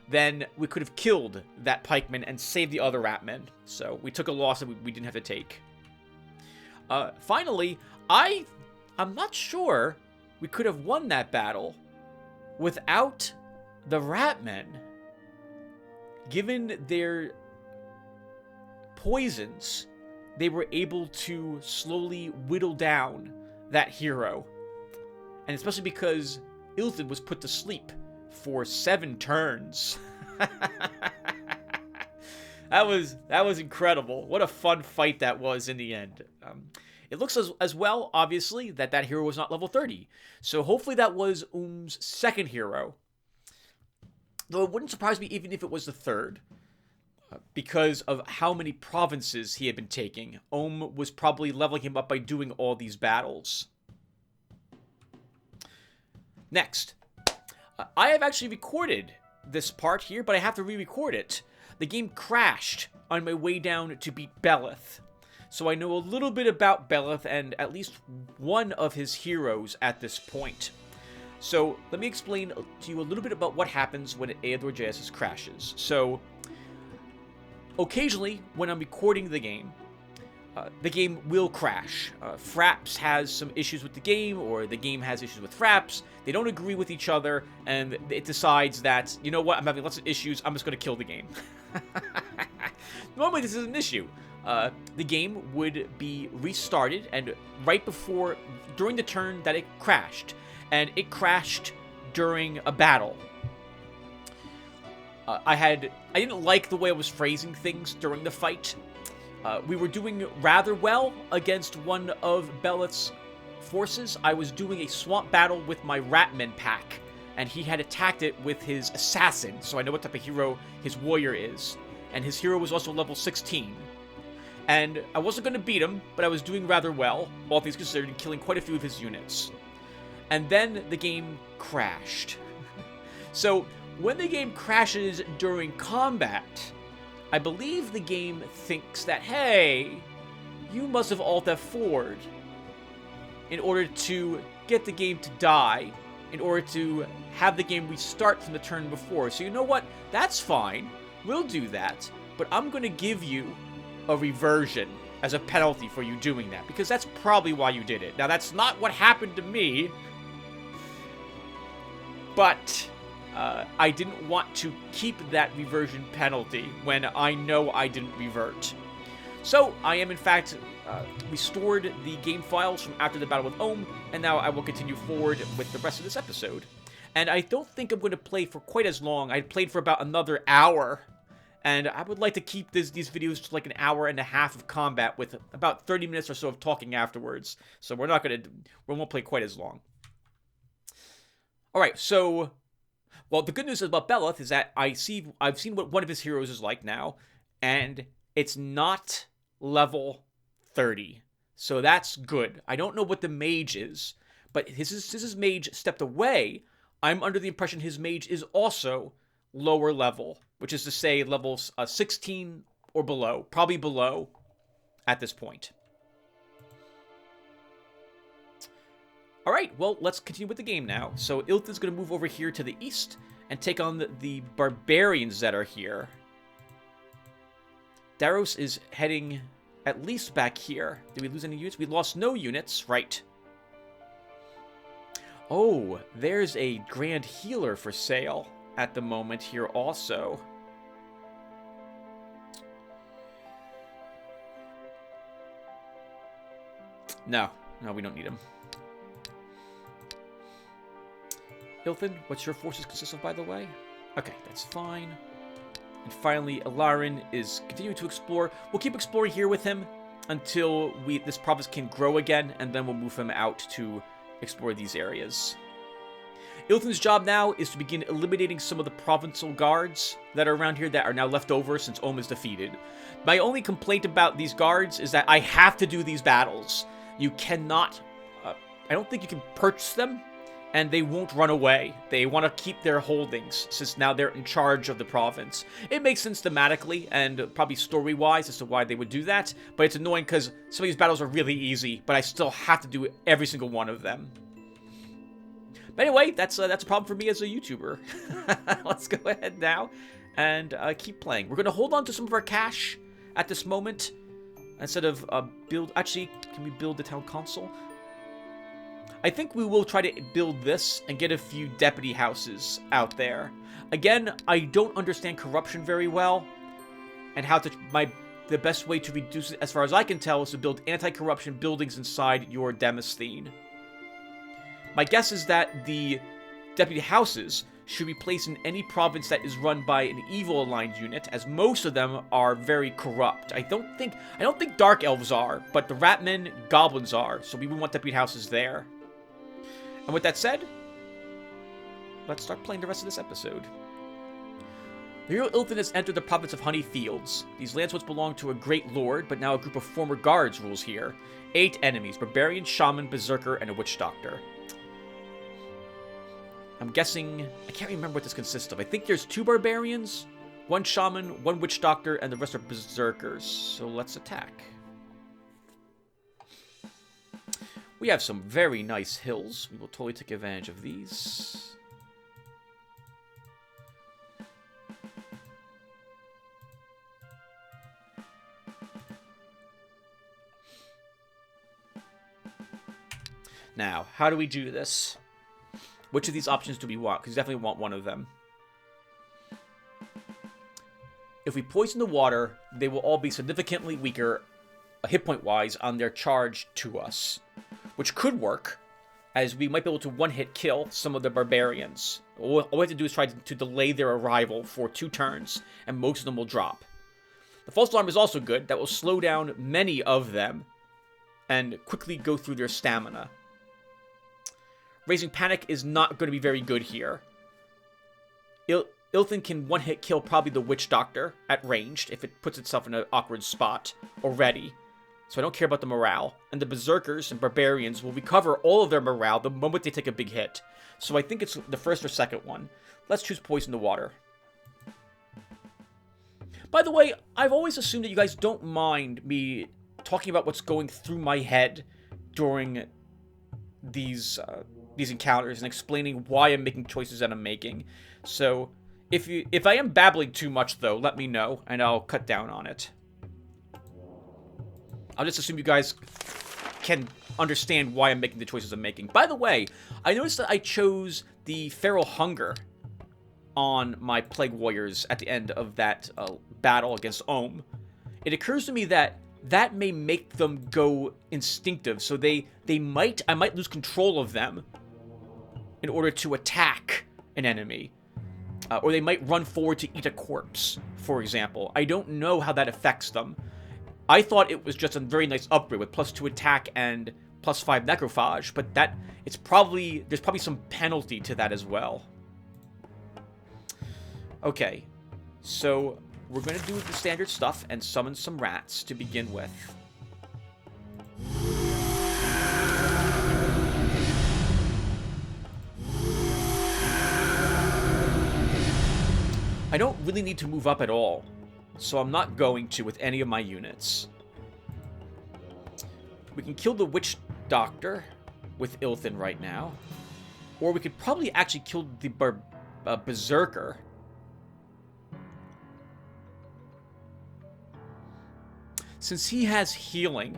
then we could have killed that pikeman and saved the other ratman. So we took a loss that we didn't have to take. Finally, I'm not sure we could have won that battle without the ratmen. Given their poisons, they were able to slowly whittle down that hero. And especially because Ilthin was put to sleep for 7 turns. That was incredible. What a fun fight that was in the end. It looks as well, obviously, that hero was not level 30. So hopefully that was Oumm's 2nd hero. Though it wouldn't surprise me even if it was the 3rd. Because of how many provinces he had been taking. Oumm was probably leveling him up by doing all these battles. Next. I have actually recorded this part here, but I have to re-record it. The game crashed on my way down to beat Belith. So I know a little bit about Belith and at least one of his heroes at this point. So let me explain to you a little bit about what happens when Eador JSS crashes. So occasionally, when I'm recording the game will crash. Fraps has some issues with the game, or the game has issues with Fraps. They don't agree with each other, and it decides that, you know what, I'm having lots of issues, I'm just going to kill the game. Normally, this is an issue. The game would be restarted, and during the turn that it crashed, and it crashed during a battle. I didn't like the way I was phrasing things during the fight. We were doing rather well against one of Belith's forces. I was doing a swamp battle with my Ratman pack, and he had attacked it with his assassin, so I know what type of hero his warrior is. And his hero was also level 16. And I wasn't going to beat him, but I was doing rather well, all things considered, and killing quite a few of his units. And then the game crashed. So when the game crashes during combat, I believe the game thinks that, hey, you must have Alt F4'd in order to get the game to die, in order to have the game restart from the turn before. So you know what? That's fine. We'll do that. But I'm going to give you a reversion as a penalty for you doing that, because that's probably why you did it. Now, that's not what happened to me, but I didn't want to keep that reversion penalty when I know I didn't revert. So, I am in fact restored the game files from after the battle with Oumm, and now I will continue forward with the rest of this episode. And I don't think I'm going to play for quite as long. I played for about another hour, and I would like to keep these videos to like an hour and a half of combat with about 30 minutes or so of talking afterwards. So we won't play quite as long. Alright, so, well, the good news about Belith is that I've seen what one of his heroes is like now, and it's not level 30. So that's good. I don't know what the mage is, but his mage stepped away. I'm under the impression his mage is also lower level, which is to say levels 16 or below, probably below at this point. Alright, well, let's continue with the game now. So Ilthin's going to move over here to the east and take on the barbarians that are here. Daros is heading at least back here. Did we lose any units? We lost no units, right. Oh, there's a Grand Healer for sale at the moment here also. No, we don't need him. Ilthin, what's your forces consist of, by the way? Okay, that's fine. And finally, Ilarin is continuing to explore. We'll keep exploring here with him until this province can grow again, and then we'll move him out to explore these areas. Ilthan's job now is to begin eliminating some of the provincial guards that are around here that are now left over since Oumm is defeated. My only complaint about these guards is that I have to do these battles. You cannot... I don't think you can purchase them, and they won't run away. They want to keep their holdings, since now they're in charge of the province. It makes sense thematically, and probably story-wise as to why they would do that, but it's annoying because some of these battles are really easy, but I still have to do every single one of them. But anyway, that's a problem for me as a YouTuber. Let's go ahead now and keep playing. We're going to hold on to some of our cash at this moment, instead of build... Actually, can we build the town council? I think we will try to build this and get a few deputy houses out there. Again, I don't understand corruption very well, and how to... the best way to reduce it, as far as I can tell, is to build anti-corruption buildings inside your demosthene. My guess is that the deputy houses should be placed in any province that is run by an evil-aligned unit, as most of them are very corrupt. I don't think Dark Elves are, but the Ratmen, Goblins are, so we would want deputy houses there. And with that said, let's start playing the rest of this episode. The hero Ilthan has entered the province of Honey Fields. These lands once belonged to a great lord, but now a group of former guards rules here. 8 enemies: Barbarian, Shaman, Berserker, and a Witch Doctor. I'm guessing... I can't remember what this consists of. I think there's 2 Barbarians, 1 Shaman, 1 Witch Doctor, and the rest are Berserkers. So let's attack. We have some very nice hills. We will totally take advantage of these. Now, how do we do this? Which of these options do we want? Because we definitely want one of them. If we poison the water, they will all be significantly weaker, hit point-wise, on their charge to us. Which could work, as we might be able to one-hit kill some of the barbarians. All we have to do is try to delay their arrival for 2 turns, and most of them will drop. The false alarm is also good. That will slow down many of them, and quickly go through their stamina. Raising Panic is not going to be very good here. Ilthan can one-hit kill probably the Witch Doctor at ranged, if it puts itself in an awkward spot already. So I don't care about the morale. And the Berserkers and Barbarians will recover all of their morale the moment they take a big hit. So I think it's the first or second one. Let's choose Poison the Water. By the way, I've always assumed that you guys don't mind me talking about what's going through my head during these encounters and explaining why I'm making choices that I'm making. So if I am babbling too much, though, let me know, and I'll cut down on it. I'll just assume you guys can understand why I'm making the choices I'm making. By the way, I noticed that I chose the Feral Hunger on my Plague Warriors at the end of that battle against Oumm. It occurs to me that that may make them go instinctive, so I might lose control of them in order to attack an enemy. Or they might run forward to eat a corpse, for example. I don't know how that affects them. I thought it was just a very nice upgrade with +2 attack and +5 necrophage, but there's probably some penalty to that as well. Okay, so we're going to do the standard stuff and summon some rats to begin with. I don't really need to move up at all, so I'm not going to with any of my units. We can kill the Witch Doctor with Ilthan right now. Or we could probably actually kill the Berserker. Since he has healing,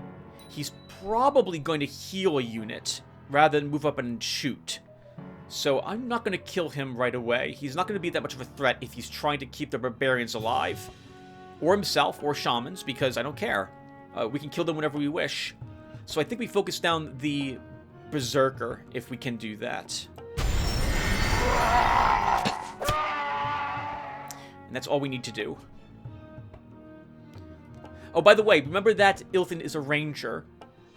he's probably going to heal a unit rather than move up and shoot. So I'm not going to kill him right away. He's not going to be that much of a threat if he's trying to keep the barbarians alive. Or himself, or shamans, because I don't care. We can kill them whenever we wish. So I think we focus down the Berserker, if we can do that. And that's all we need to do. Oh, by the way, remember that Ilthan is a ranger.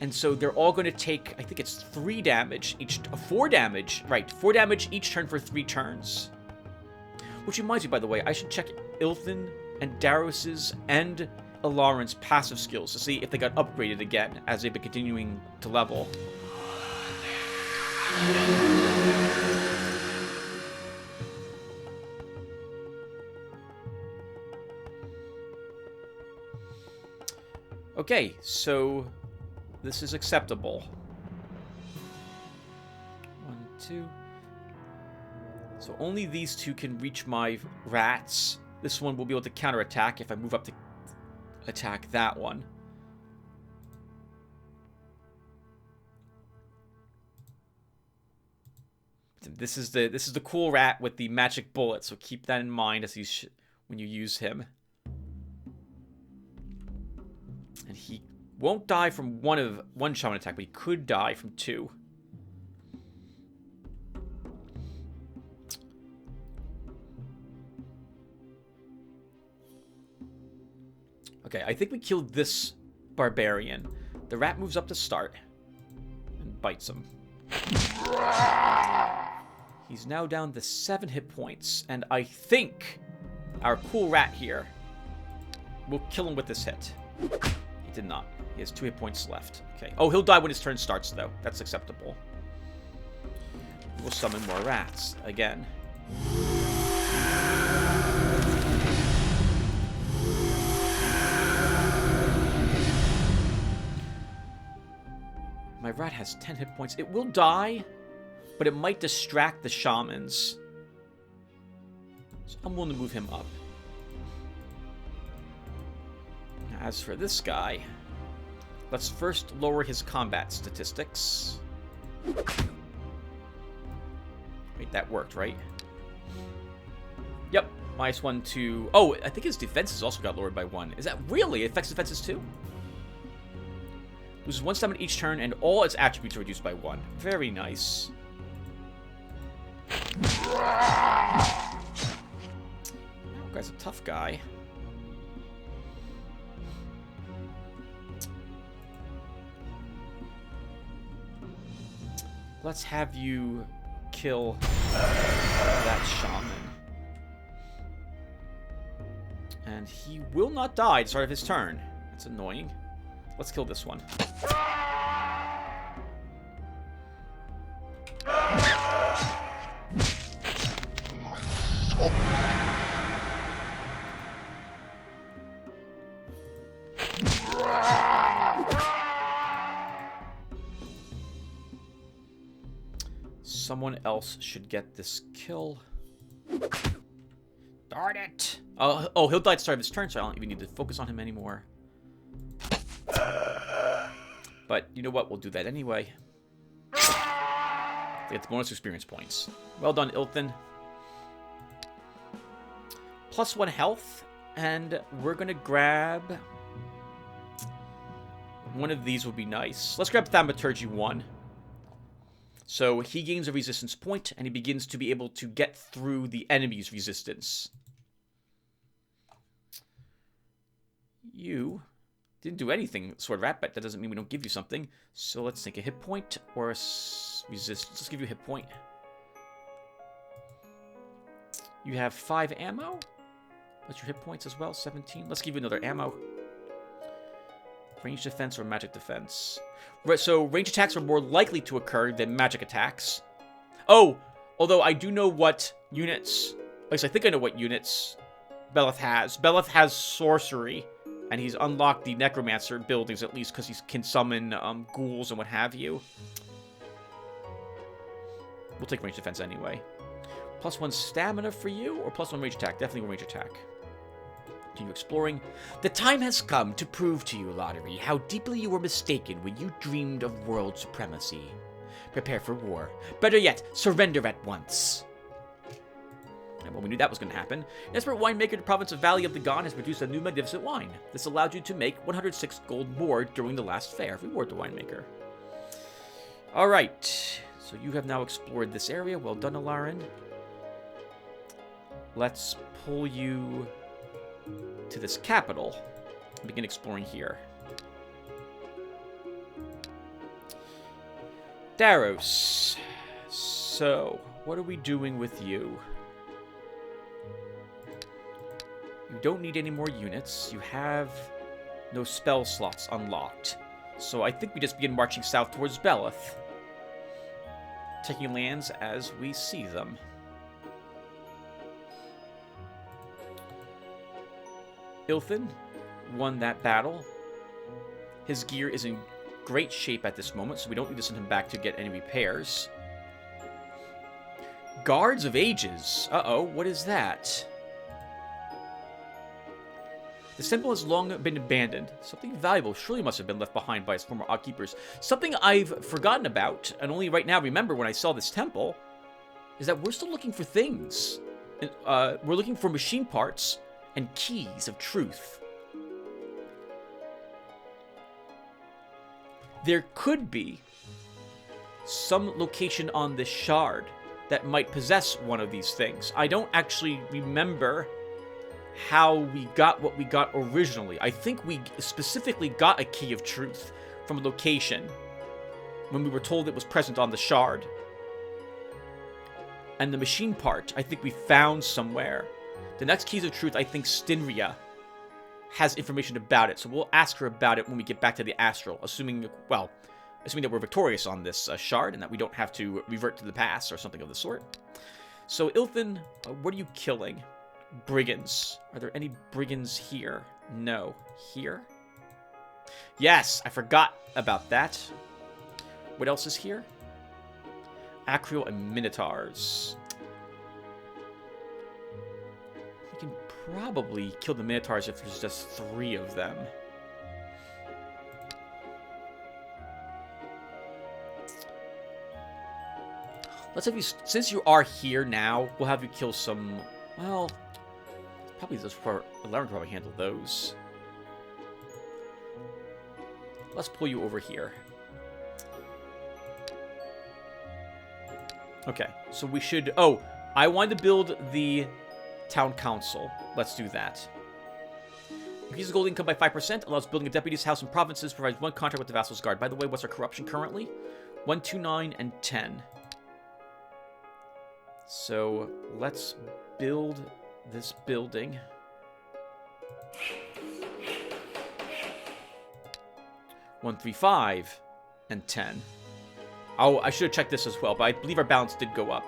And so they're all going to take, I think it's 3 damage each, 4 damage, right, 4 damage each turn for 3 turns. Which reminds me, by the way, I should check Ilthin and Daros's and Ilaran's passive skills to see if they got upgraded again as they've been continuing to level. Okay, so this is acceptable. 1, 2. So only these 2 can reach my rats. This one will be able to counterattack if I move up to attack that one. This is the cool rat with the magic bullet, so keep that in mind as when you use him. And he won't die from one shaman attack, but he could die from 2. Okay, I think we killed this barbarian. The rat moves up to start and bites him. He's now down to 7 hit points, and I think our cool rat here will kill him with this hit. He did not. He has 2 hit points left. Okay. Oh, he'll die when his turn starts, though. That's acceptable. We'll summon more rats again. My rat has 10 hit points. It will die, but it might distract the shamans. So I'm willing to move him up. As for this guy, let's first lower his combat statistics. Wait, that worked, right? Yep, -1 to... Oh, I think his defenses also got lowered by 1. Is that really? It affects defenses too? Loses 1 stamina each turn, and all its attributes are reduced by 1. Very nice. That guy's a tough guy. Let's have you kill that shaman. And he will not die at the start of his turn. That's annoying. Let's kill this one. Someone else should get this kill. Darn it! Oh, he'll die at the start of his turn, so I don't even need to focus on him anymore. But you know what? We'll do that anyway. To get the bonus experience points. Well done, Ilthin. +1 health, and we're gonna grab one of these. Would be nice. Let's grab Thaumaturgy 1. So he gains a resistance point, and he begins to be able to get through the enemy's resistance. You didn't do anything, Sword Rat, but that doesn't mean we don't give you something. So let's take a hit point or a resistance. Let's give you a hit point. You have 5 ammo. What's your hit points as well? 17. Let's give you another ammo. Range defense or magic defense. So range attacks are more likely to occur than magic attacks. Oh, although I do know what units, at least I think I know what units Beleth has. Beleth has sorcery, and he's unlocked the necromancer buildings at least because he can summon ghouls and what have you. We'll take range defense anyway. +1 stamina for you, or +1 range attack? Definitely range attack. Continue exploring. The time has come to prove to you, Lotaeri, how deeply you were mistaken when you dreamed of world supremacy. Prepare for war. Better yet, surrender at once. And well, we knew that was going to happen. Desperate winemaker in the province of Valley of the Gone has produced a new magnificent wine. This allowed you to make 106 gold more during the last fair. Reward the winemaker. Alright. So you have now explored this area. Well done, Ilaran. Let's pull you to this capital and begin exploring here. Daros. So, what are we doing with you? You don't need any more units. You have no spell slots unlocked. So I think we just begin marching south towards Beleth, taking lands as we see them. Ilthin won that battle. His gear is in great shape at this moment, so we don't need to send him back to get any repairs. Guards of Ages. Uh-oh, what is that? This temple has long been abandoned. Something valuable surely must have been left behind by its former occupers. Something I've forgotten about, and only right now remember when I saw this temple, is that we're still looking for things. We're looking for machine parts and keys of truth. There could be some location on this shard that might possess one of these things. I don't actually remember how we got what we got originally. I think we specifically got a key of truth from a location when we were told it was present on the shard. And the machine part, I think we found somewhere. The next keys of truth, I think Stinria has information about it, so we'll ask her about it when we get back to the Astral, assuming that we're victorious on this shard and that we don't have to revert to the past or something of the sort. So, Ilthin, what are you killing? Brigands. Are there any brigands here? No. Here? Yes, I forgot about that. What else is here? Acreal and Minotaurs. We can probably kill the Minotaurs if there's just 3 of them. Let's have you, since you are here now, we'll have you kill some, well, probably those for 11 probably handle those. Let's pull you over here. Okay, so we should... Oh, I wanted to build the town council. Let's do that. Increases gold income by 5%, allows building a deputy's house in provinces, provides 1 contract with the vassal's guard. By the way, what's our corruption currently? 1, 2, 9, and 10. So, let's build this building. One, 3, 5, and 10. Oh, I should have checked this as well, but I believe our balance did go up.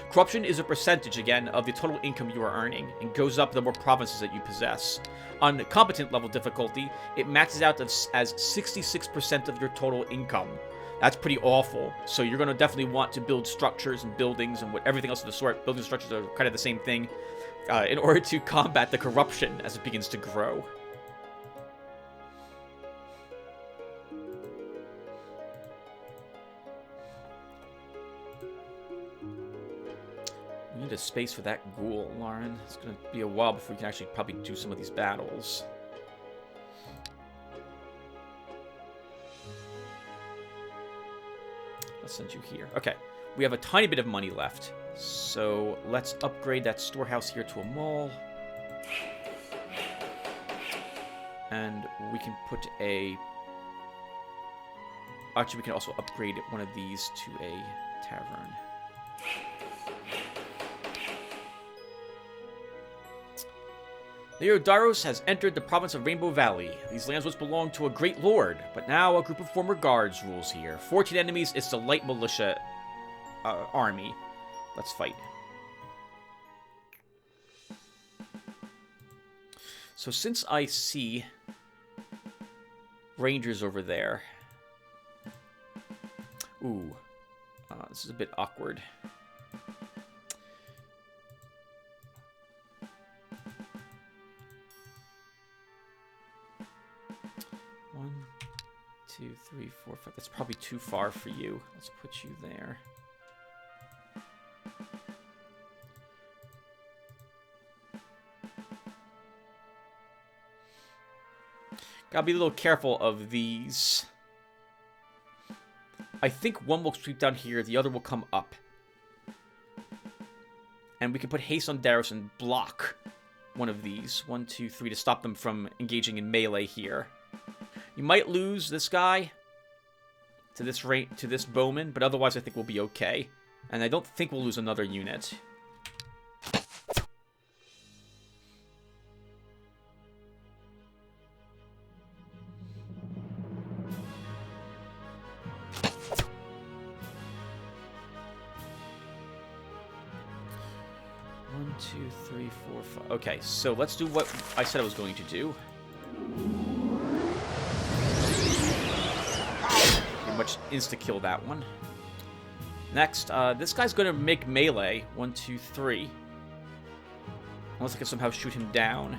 Corruption is a percentage, again, of the total income you are earning, and goes up the more provinces that you possess. On competent level difficulty, it maxes out as 66% of your total income. That's pretty awful. So you're going to definitely want to build structures and buildings and everything else of the sort. Building structures are kind of the same thing in order to combat the corruption as it begins to grow. We need a space for that ghoul, Lauren. It's going to be a while before we can actually probably do some of these battles. Let's send you here. Okay, we have a tiny bit of money left. So let's upgrade that storehouse here to a mall. And we can put a... Actually, we can also upgrade one of these to a tavern. Leodaros has entered the province of Rainbow Valley. These lands once belonged to a great lord, but now a group of former guards rules here. 14 enemies, it's the light militia army. Let's fight. So since I see rangers over there... Ooh, this is a bit awkward. One, 2, 3, 4, 5. That's probably too far for you. Let's put you there. Gotta be a little careful of these. I think one will sweep down here, the other will come up. And we can put haste on Daros and block one of these. 1, 2, 3 to stop them from engaging in melee here. You might lose this guy. to this bowman, but otherwise I think we'll be okay. And I don't think we'll lose another unit. One, two, three, four, five. Okay, so let's do what I said I was going to do. Pretty much insta-kill that one. Next, this guy's going to make melee. 1, 2, 3. Unless I can somehow shoot him down.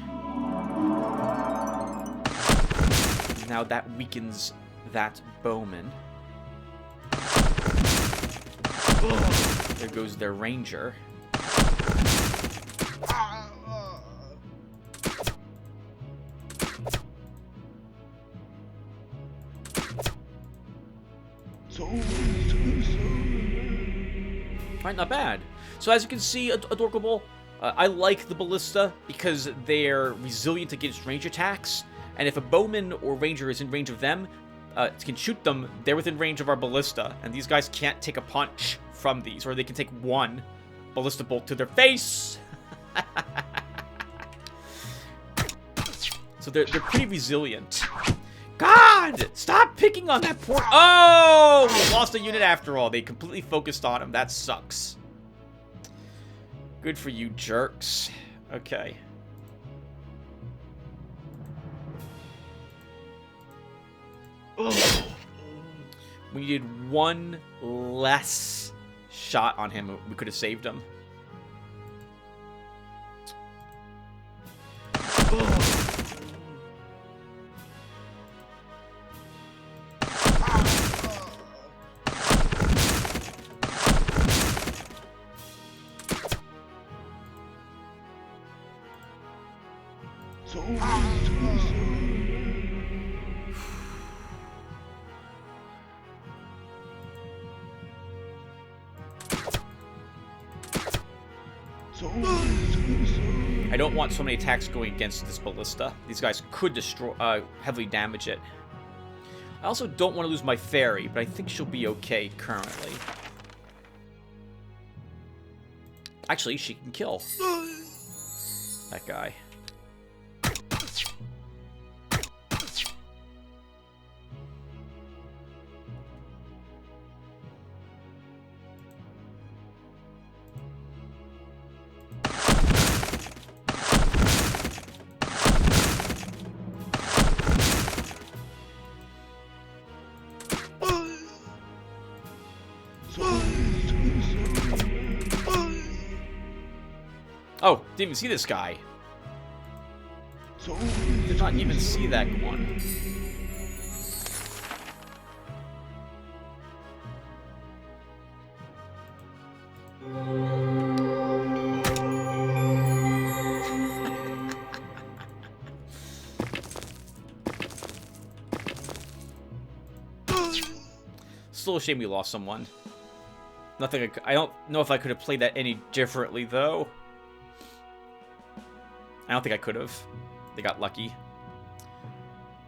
Now that weakens that bowman. There goes their ranger. Alright, not bad. So as you can see, Adorkable, I like the ballista because they're resilient against range attacks. And if a bowman or ranger is in range of them, can shoot them, they're within range of our ballista. And these guys can't take a punch from these, or they can take one ballista bolt to their face. So they're pretty resilient. God! Stop picking on that poor... Oh! We lost a unit after all. They completely focused on him. That sucks. Good for you, jerks. Okay. We needed one less shot on him. We could have saved him. I don't want so many attacks going against this ballista. These guys could destroy, heavily damage it. I also don't want to lose my fairy, but I think she'll be okay currently. Actually, she can kill that guy. Oh, didn't even see this guy. Did not even see that one. Still a shame we lost someone. Nothing. I don't know if I could have played that any differently, though. I don't think I could have. They got lucky.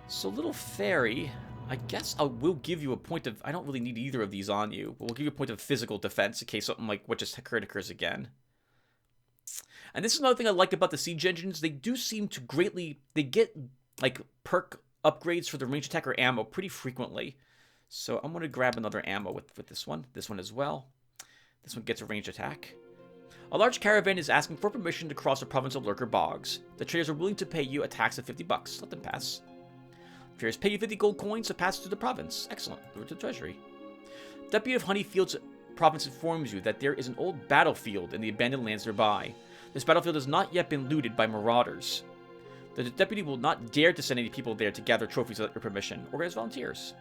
So, little fairy, I guess I will give you a point of... I don't really need either of these on you, but we'll give you a point of physical defense in case something like what just occurs again. And this is another thing I like about the siege engines. They do seem to greatly... They get, like, perk upgrades for the range attack or ammo pretty frequently. So, I'm going to grab another ammo with this one. This one as well. This one gets a range attack. A large caravan is asking for permission to cross the province of Lurker Bogs. The traders are willing to pay you a tax of 50 bucks. Let them pass. The traders pay you 50 gold coins to pass through the province. Excellent. Over to the treasury. Deputy of Honeyfield's province informs you that there is an old battlefield in the abandoned lands nearby. This battlefield has not yet been looted by marauders. The deputy will not dare to send any people there to gather trophies without your permission. Organize volunteers.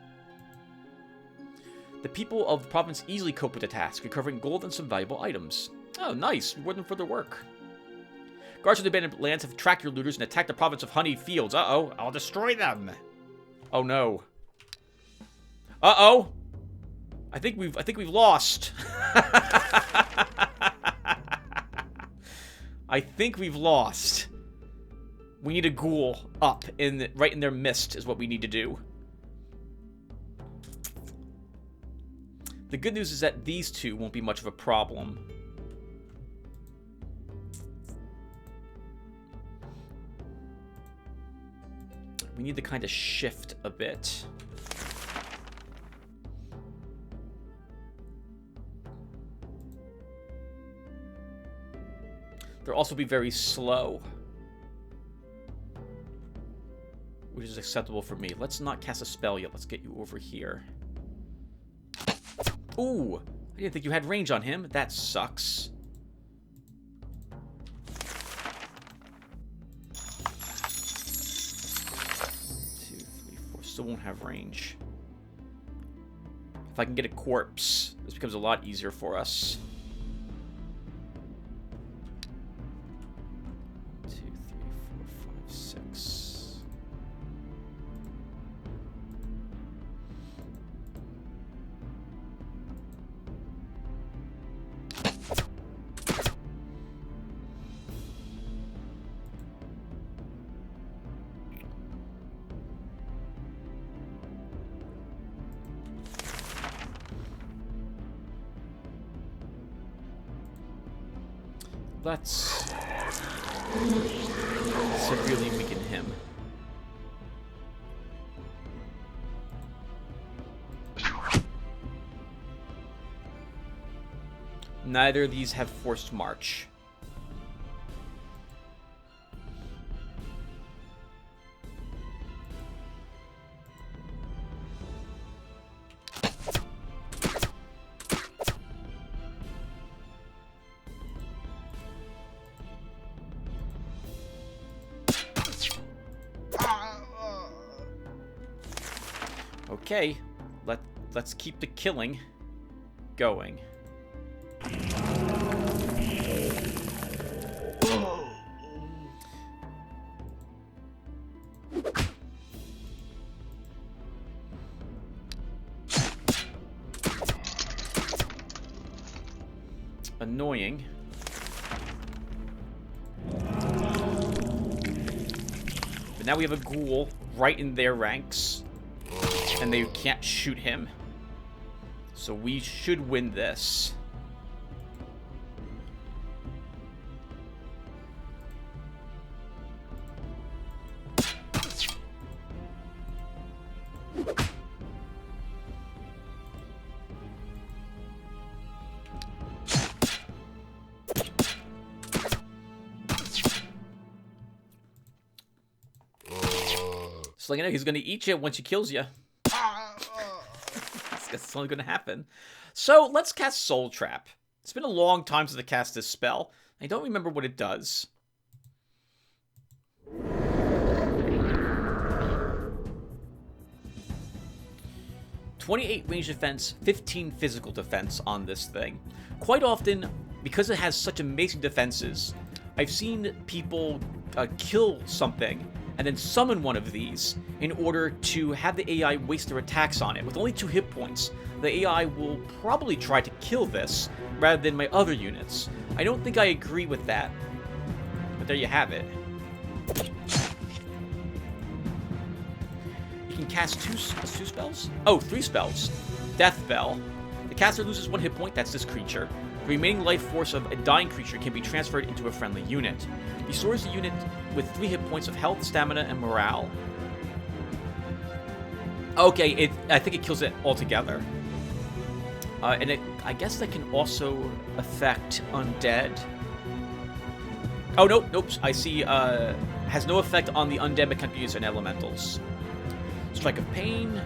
The people of the province easily cope with the task, recovering gold and some valuable items. Oh, nice. Reward them for their work. Guards of the abandoned lands have tracked your looters and attacked the province of Honey Fields. Uh-oh. I'll destroy them. Oh, no. Uh-oh. I think we've lost. I think we've lost. We need a ghoul up right in their midst is what we need to do. The good news is that these two won't be much of a problem. We need to kind of shift a bit. They'll also be very slow, which is acceptable for me. Let's not cast a spell yet. Let's get you over here. Ooh, I didn't think you had range on him. That sucks. Still won't have range. If I can get a corpse, this becomes a lot easier for us. 1, 2, 3, 4, 5, 6. Let's severely weaken him. Neither of these have forced march. Okay, let's keep the killing going. Annoying. But now we have a ghoul right in their ranks. And they can't shoot him. So we should win this. So you know he's gonna eat you once he kills you. That's only going to happen. So let's cast Soul Trap. It's been a long time since I cast this spell. I don't remember what it does. 28 range defense, 15 physical defense on this thing. Quite often, because it has such amazing defenses, I've seen people kill something and then summon one of these in order to have the AI waste their attacks on it. With only 2 hit points, the AI will probably try to kill this rather than my other units. I don't think I agree with that, but there you have it. You can cast two spells? Oh, 3 spells. Death Bell. The caster loses 1 hit point, that's this creature. The remaining life force of a dying creature can be transferred into a friendly unit. Restores the unit with 3 hit points of health, stamina, and morale. Okay, I think it kills it altogether. And I guess that can also affect undead. Oh, nope, I see, has no effect on the undead, mechanical units, and elementals. Strike of Pain.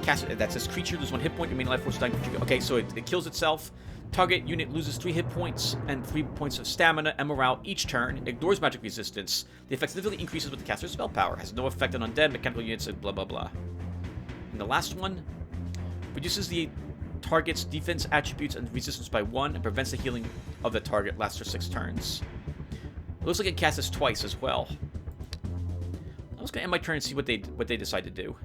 Cast, that's this creature, loses 1 hit point, remaining life force, dying creature. Okay, so it kills itself. Target unit loses 3 hit points and 3 points of stamina and morale each turn. Ignores magic resistance. The effect significantly increases with the caster's spell power. Has no effect on undead, mechanical units, and blah blah blah. And the last one reduces the target's defense attributes and resistance by 1 and prevents the healing of the target. Lasts for 6 turns. It looks like it casts this twice as well. I'm just gonna end my turn and see what they decide to do.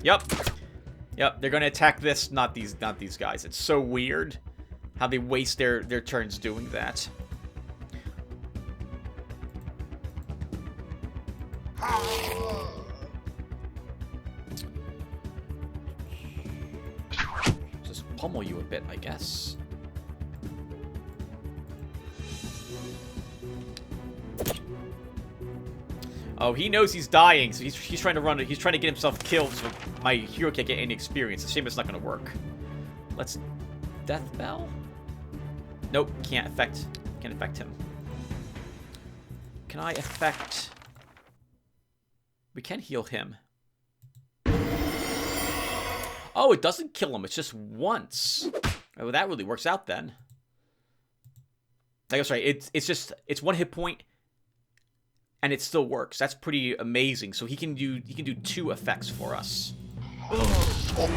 Yep, they're gonna attack this, not these guys. It's so weird how they waste their turns doing that. pummel you a bit, I guess. Oh, he knows he's dying, so he's trying to run it. He's trying to get himself killed so my hero can't get any experience. It's a shame it's not going to work. Let's death bell. Nope, can't affect him. Can I affect? We can heal him. Oh, it doesn't kill him. It's just once. Oh, well, that really works out then. Like, sorry, it's 1 hit point. And it still works. That's pretty amazing. So he can do 2 effects for us. I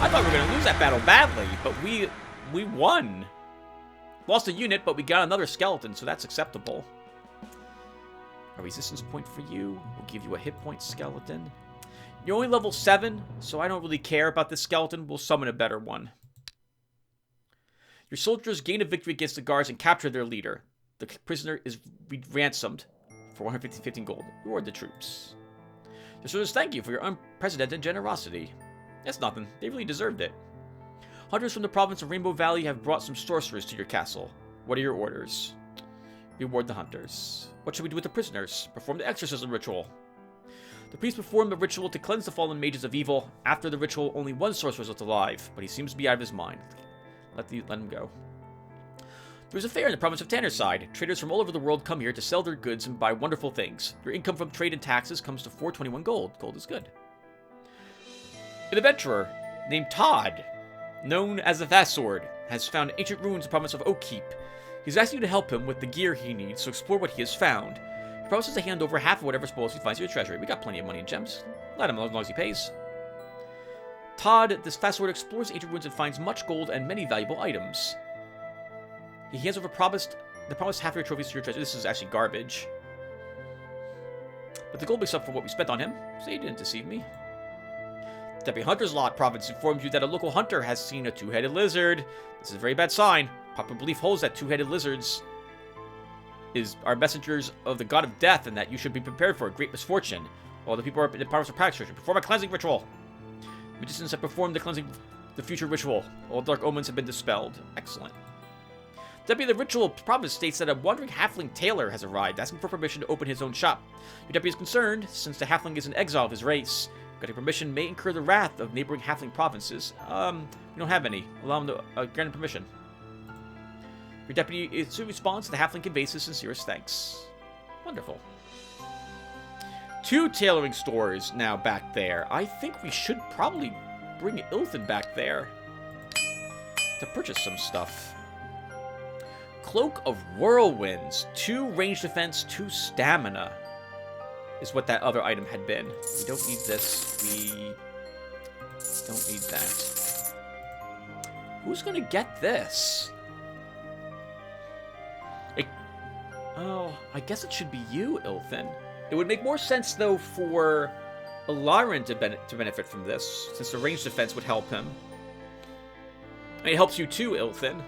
thought we were gonna lose that battle badly, but we won. Lost a unit, but we got another skeleton, so that's acceptable. A resistance point for you. We'll give you a hit point skeleton. You're only level 7, so I don't really care about this skeleton. We'll summon a better one. Your soldiers gain a victory against the guards and capture their leader. The prisoner is ransomed for 115 gold. Reward the troops. Your soldiers thank you for your unprecedented generosity. That's nothing. They really deserved it. Hunters from the province of Rainbow Valley have brought some sorcerers to your castle. What are your orders? Reward the hunters. What should we do with the prisoners? Perform the exorcism ritual. The priest performed a ritual to cleanse the fallen mages of evil. After the ritual, only 1 sorcerer was left alive, but he seems to be out of his mind. Let him go. There's a fair in the province of Tannerside. Traders from all over the world come here to sell their goods and buy wonderful things. Your income from trade and taxes comes to 421 gold. Gold is good. An adventurer named Todd, known as the Fast Sword, has found ancient ruins in the province of Oakkeep. He's asking you to help him with the gear he needs to explore what he has found. He promises to hand over half of whatever spoils he finds in your treasury. We got plenty of money and gems. Let him as long as he pays. Todd, this Fast Sword, explores ancient ruins and finds much gold and many valuable items. He hands over the promised half of your trophies to your treasury. This is actually garbage. But the gold makes up for what we spent on him, so he didn't deceive me. Deputy Hunter's Lot province informs you that a local hunter has seen a 2-headed lizard. This is a very bad sign. Popular belief holds that 2-headed lizards are messengers of the god of death, and that you should be prepared for a great misfortune. While the people in the province of practice should perform a cleansing ritual. Magicians have performed the future ritual. All dark omens have been dispelled. Excellent. Deputy, the ritual province states that a wandering halfling tailor has arrived, asking for permission to open his own shop. Your deputy is concerned, since the halfling is an exile of his race. Getting permission may incur the wrath of neighboring halfling provinces. We don't have any. Allow him to grant him permission. Your deputy soon responds to the halfling conveys his sincerest thanks. Wonderful. 2 tailoring stores now back there. I think we should probably bring Ilthin back there to purchase some stuff. Cloak of Whirlwinds. 2 range defense, 2 stamina is what that other item had been. We don't need this. We don't need that. Who's gonna get this? Oh, I guess it should be you, Ilthin. It would make more sense, though, for Alarin to benefit from this, since the range defense would help him. I mean, it helps you too, Ilthin.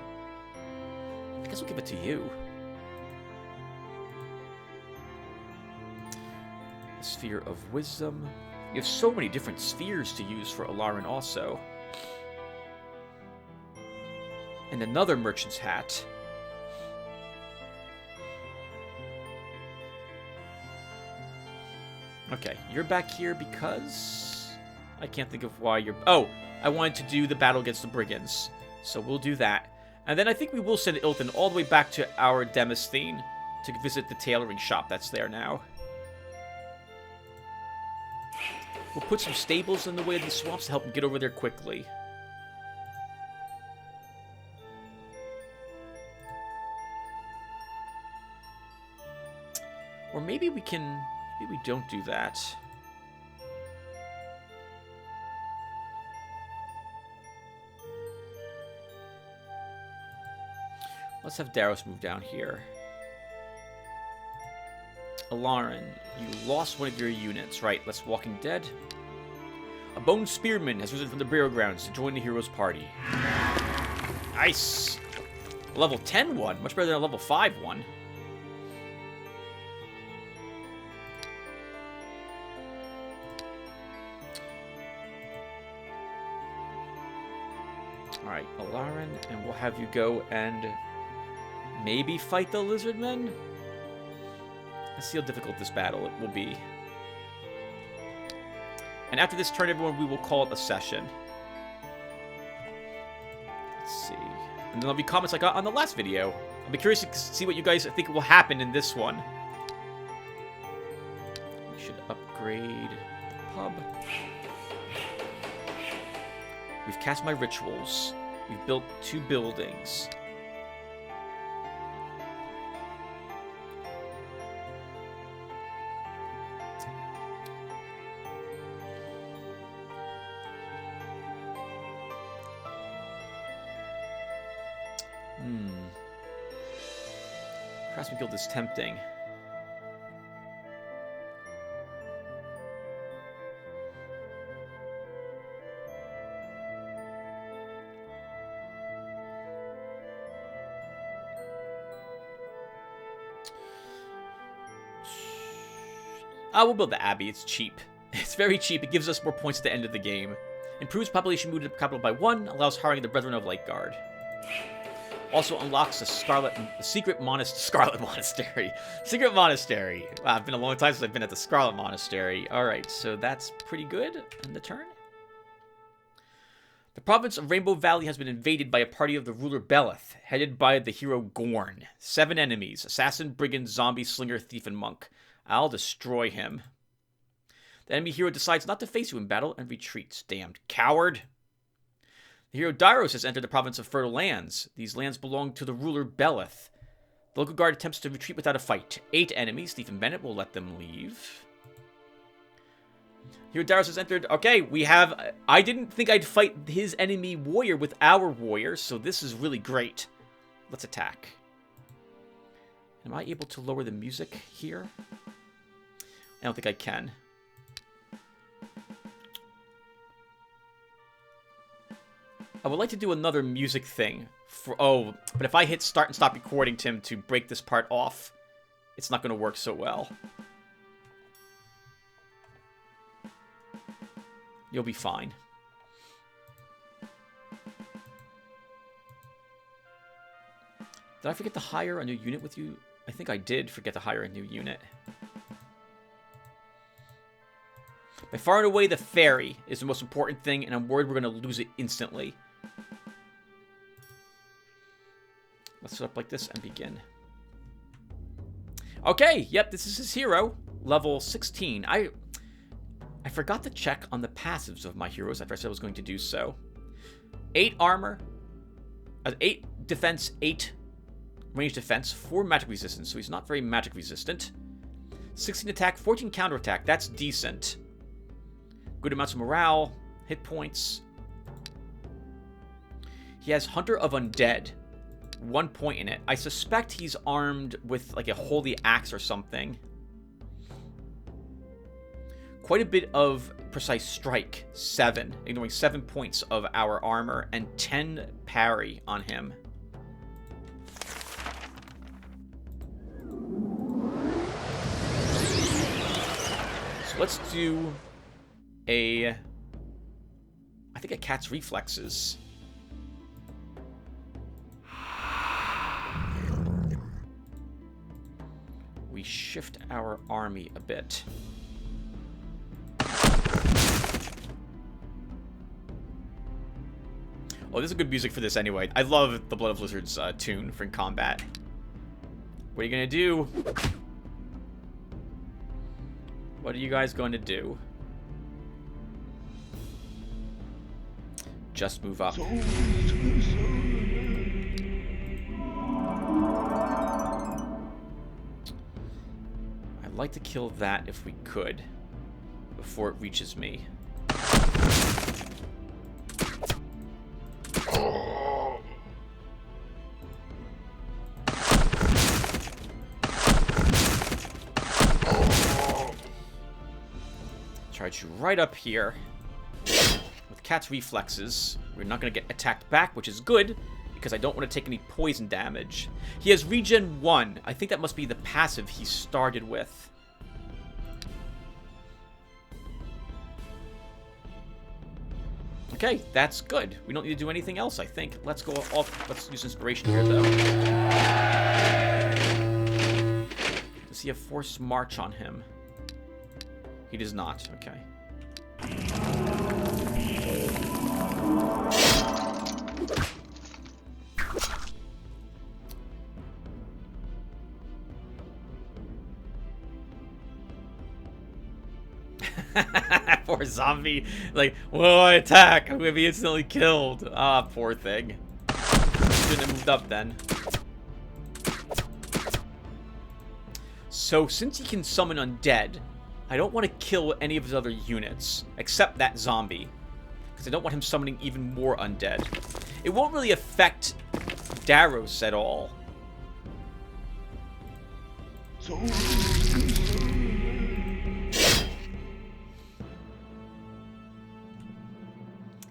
I guess we'll give it to you. The Sphere of Wisdom. You have so many different spheres to use for Alarin also. And another merchant's hat. Okay, you're back here because I can't think of why you're... Oh, I wanted to do the battle against the brigands. So we'll do that. And then I think we will send Ilthin all the way back to our Demosthene to visit the tailoring shop that's there now. We'll put some stables in the way of these swamps to help him get over there quickly. Or maybe we can... Maybe we don't do that. Let's have Daros move down here. Alarin, you lost one of your units. Right, let's Walking Dead. A Bone Spearman has risen from the burial grounds to join the hero's party. Nice! A level 10 one, much better than a level 5 one. Alright, Alarin, and we'll have you go and maybe fight the Lizardmen? Let's see how difficult this battle it will be. And after this turn, everyone, we will call it a session. Let's see. And then there'll be comments like on the last video. I'll be curious to see what you guys think will happen in this one. We should upgrade the pub. We've cast my rituals. We've built 2 buildings. Craftsman Guild is tempting. We'll build the Abbey. It's cheap. It's very cheap. It gives us more points at the end of the game. Improves population movement capital by 1. Allows hiring the Brethren of Lightguard. Also unlocks the Secret Scarlet Monastery. Secret Monastery. Wow, it's been a long time since I've been at the Scarlet Monastery. Alright, so that's pretty good in the turn. The province of Rainbow Valley has been invaded by a party of the ruler Beleth, headed by the hero Gorn. 7 enemies: assassin, brigand, zombie, slinger, thief, and monk. I'll destroy him. The enemy hero decides not to face you in battle and retreats. Damned coward. The hero Dairos has entered the province of Fertile Lands. These lands belong to the ruler Beleth. The local guard attempts to retreat without a fight. 8 enemies. Thief and Bennett will let them leave. Hero Dairos has entered. Okay, we have... I didn't think I'd fight his enemy warrior with our warrior, so this is really great. Let's attack. Am I able to lower the music here? I don't think I can. I would like to do another music thing. But if I hit start and stop recording, Tim, to break this part off, it's not going to work so well. You'll be fine. Did I forget to hire a new unit with you? I think I did forget to hire a new unit. By far and away, the ferry is the most important thing, and I'm worried we're going to lose it instantly. Let's set up like this and begin. Okay, yep, this is his hero. Level 16. I forgot to check on the passives of my heroes after I said I was going to do so. 8 armor. 8 defense, 8 range defense, 4 magic resistance, so he's not very magic resistant. 16 attack, 14 counterattack. That's decent. Good amounts of morale, hit points. He has Hunter of Undead. 1 point in it. I suspect he's armed with like a holy axe or something. Quite a bit of precise strike. 7. Ignoring 7 points of our armor and 10 parry on him. So let's do I think a cat's reflexes. We shift our army a bit. Oh, this is good music for this anyway. I love the Blood of Lizards tune for combat. What are you gonna do? What are you guys going to do? Just move up. I'd like to kill that if we could, before it reaches me. Charge you right up here. With cat's reflexes, we're not going to get attacked back, which is good, because I don't want to take any poison damage. He has regen 1. I think that must be the passive he started with. Okay, that's good. We don't need to do anything else, I think. Let's go off. Let's use inspiration here, though. Does he have forced march on him? He does not. Okay. Poor zombie. Like, whoa, I attack. I'm gonna be instantly killed. Ah, poor thing. Shouldn't have moved up then. So, since he can summon undead, I don't want to kill any of his other units, except that zombie. Because I don't want him summoning even more undead. It won't really affect Daros at all.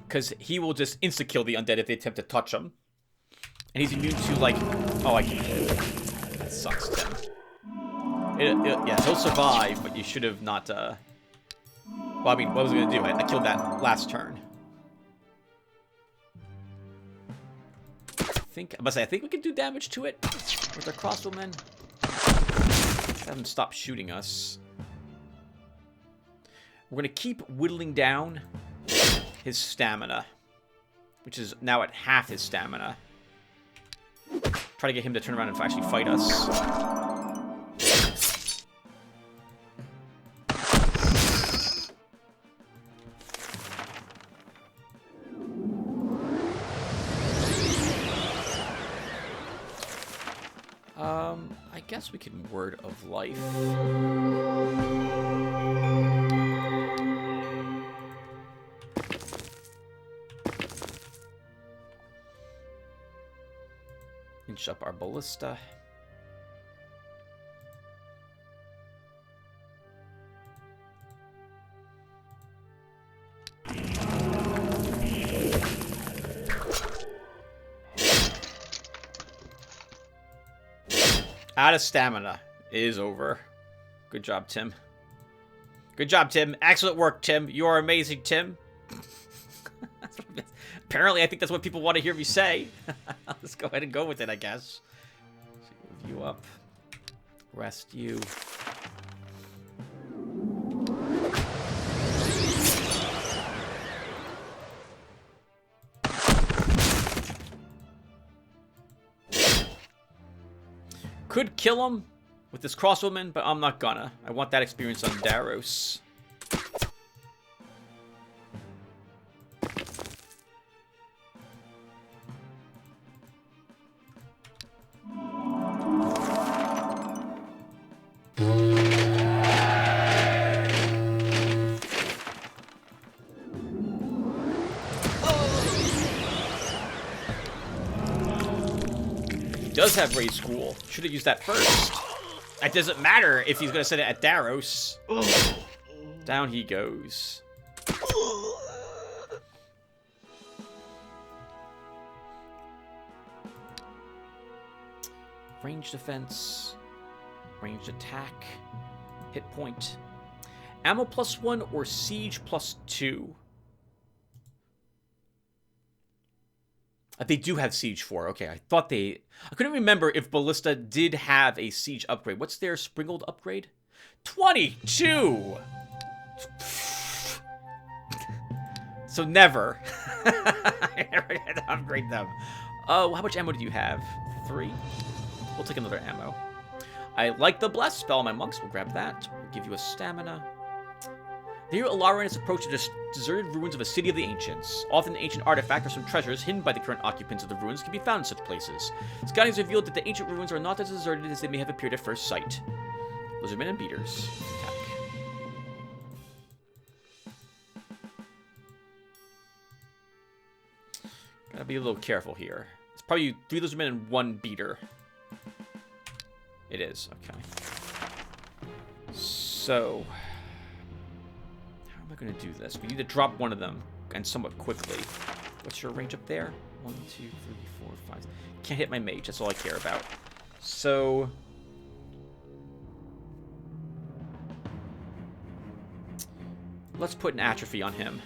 Because he will just insta-kill the undead if they attempt to touch him. And he's immune to, like... Oh, I can't. That sucks, Tim. Yeah, he'll survive, but you should have not, Well, I mean, what was I going to do? I killed that last turn. I think we can do damage to it with our crossbowmen. Have him stop shooting us. We're going to keep whittling down his stamina, which is now at half his stamina. Try to get him to turn around and actually fight us. I guess we can Word of Life. Inch up our ballista. Out of stamina. It is over. Good job, Tim. Good job, Tim. Excellent work, Tim. You are amazing, Tim. Apparently, I think that's what people want to hear me say. Let's go ahead and go with it, I guess. So move you up. Rest you. Could kill him with this crossbowman, but I'm not gonna. I want that experience on Daros. Does have raised school. Should have used that first. It doesn't matter if he's going to send it at Daros. Down he goes. Ranged defense. Ranged attack. Hit point. Ammo +1 or siege +2. They do have Siege 4. Okay, I thought they... I couldn't remember if Ballista did have a Siege upgrade. What's their Springled upgrade? 22! So never. I never had to upgrade them. Oh, how much ammo do you have? 3? We'll take another ammo. I like the Bless spell. My monks will grab that. We'll give you a stamina. Here, Eador and its approach to the deserted ruins of a city of the ancients. Often, ancient artifacts or some treasures hidden by the current occupants of the ruins can be found in such places. Scouting has revealed that the ancient ruins are not as deserted as they may have appeared at first sight. Lizardmen and beaters. Attack. Gotta be a little careful here. It's probably 3 lizardmen and 1 beater. It is. Okay. So... I'm going to do this. We need to drop one of them, and somewhat quickly. What's your range up there? 1, 2, 3, 4, 5. Can't hit my mage. That's all I care about. So... let's put an atrophy on him.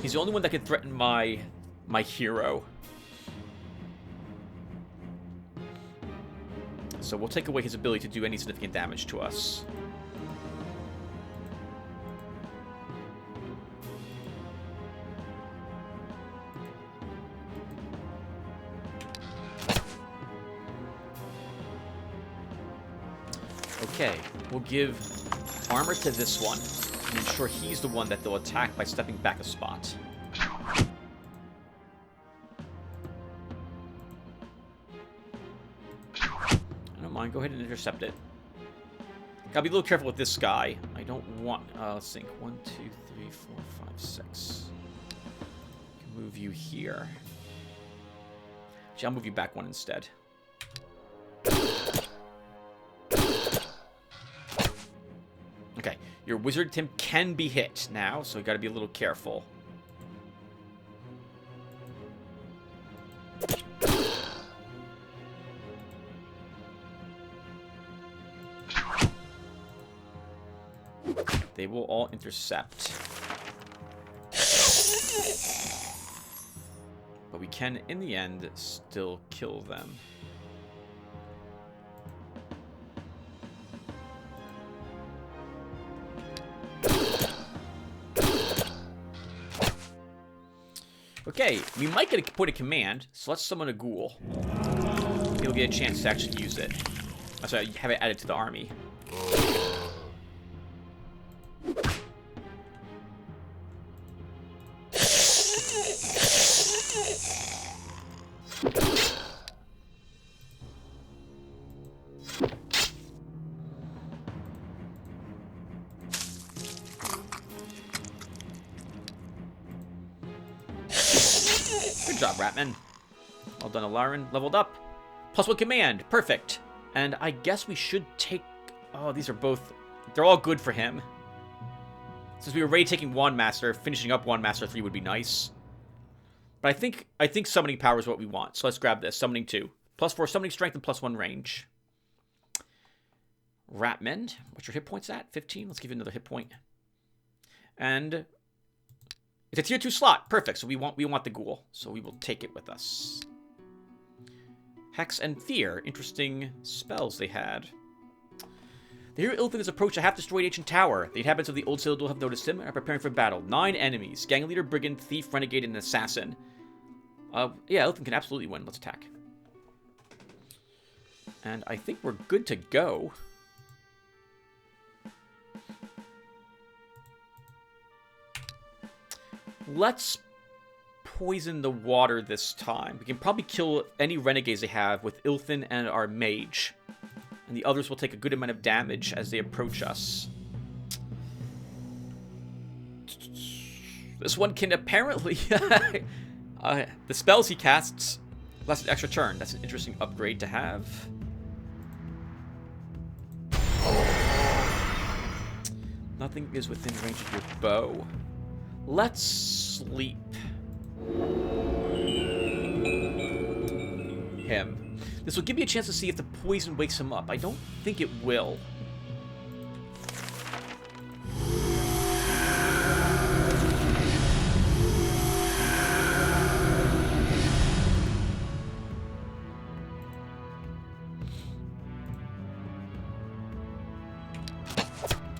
He's the only one that can threaten my hero. So we'll take away his ability to do any significant damage to us. Okay, we'll give armor to this one and ensure he's the one that they'll attack by stepping back a spot. I don't mind, go ahead and intercept it. Gotta be a little careful with this guy. I don't want, let's think, 1, 2, 3, 4, 5, 6. Can move you here. Actually, I'll move you back one instead. Okay, your wizard Tim can be hit now, so you gotta be a little careful. They will all intercept. But we can, in the end, still kill them. Okay, we might get a point of command, so let's summon a ghoul. He'll get a chance to actually use it. I'm sorry, have it added to the army. Good job, Ratman. Well done, Alarin. Leveled up. +1 command. Perfect. And I guess we should take... Oh, these are both... They're all good for him. Since we were already taking Wand Master, finishing up Wand Master 3 would be nice. But I think Summoning Power is what we want. So let's grab this. Summoning 2. +4 Summoning Strength and +1 range. Ratman. What's your hit points at? 15? Let's give you another hit point. And... It's a tier 2 slot. Perfect. So we want the ghoul. So we will take it with us. Hex and Fear. Interesting spells they had. The hero Ilfin has approached a half-destroyed ancient tower. The inhabitants of the Old Citadel have noticed him and are preparing for battle. 9 enemies. Gang leader, brigand, thief, renegade, and assassin. Yeah, Ilfin can absolutely win. Let's attack. And I think we're good to go. Let's poison the water this time. We can probably kill any renegades they have with Ilfin and our mage. And the others will take a good amount of damage as they approach us. This one can apparently... the spells he casts last an extra turn. That's an interesting upgrade to have. Nothing is within range of your bow. Let's sleep him. This will give me a chance to see if the poison wakes him up. I don't think it will.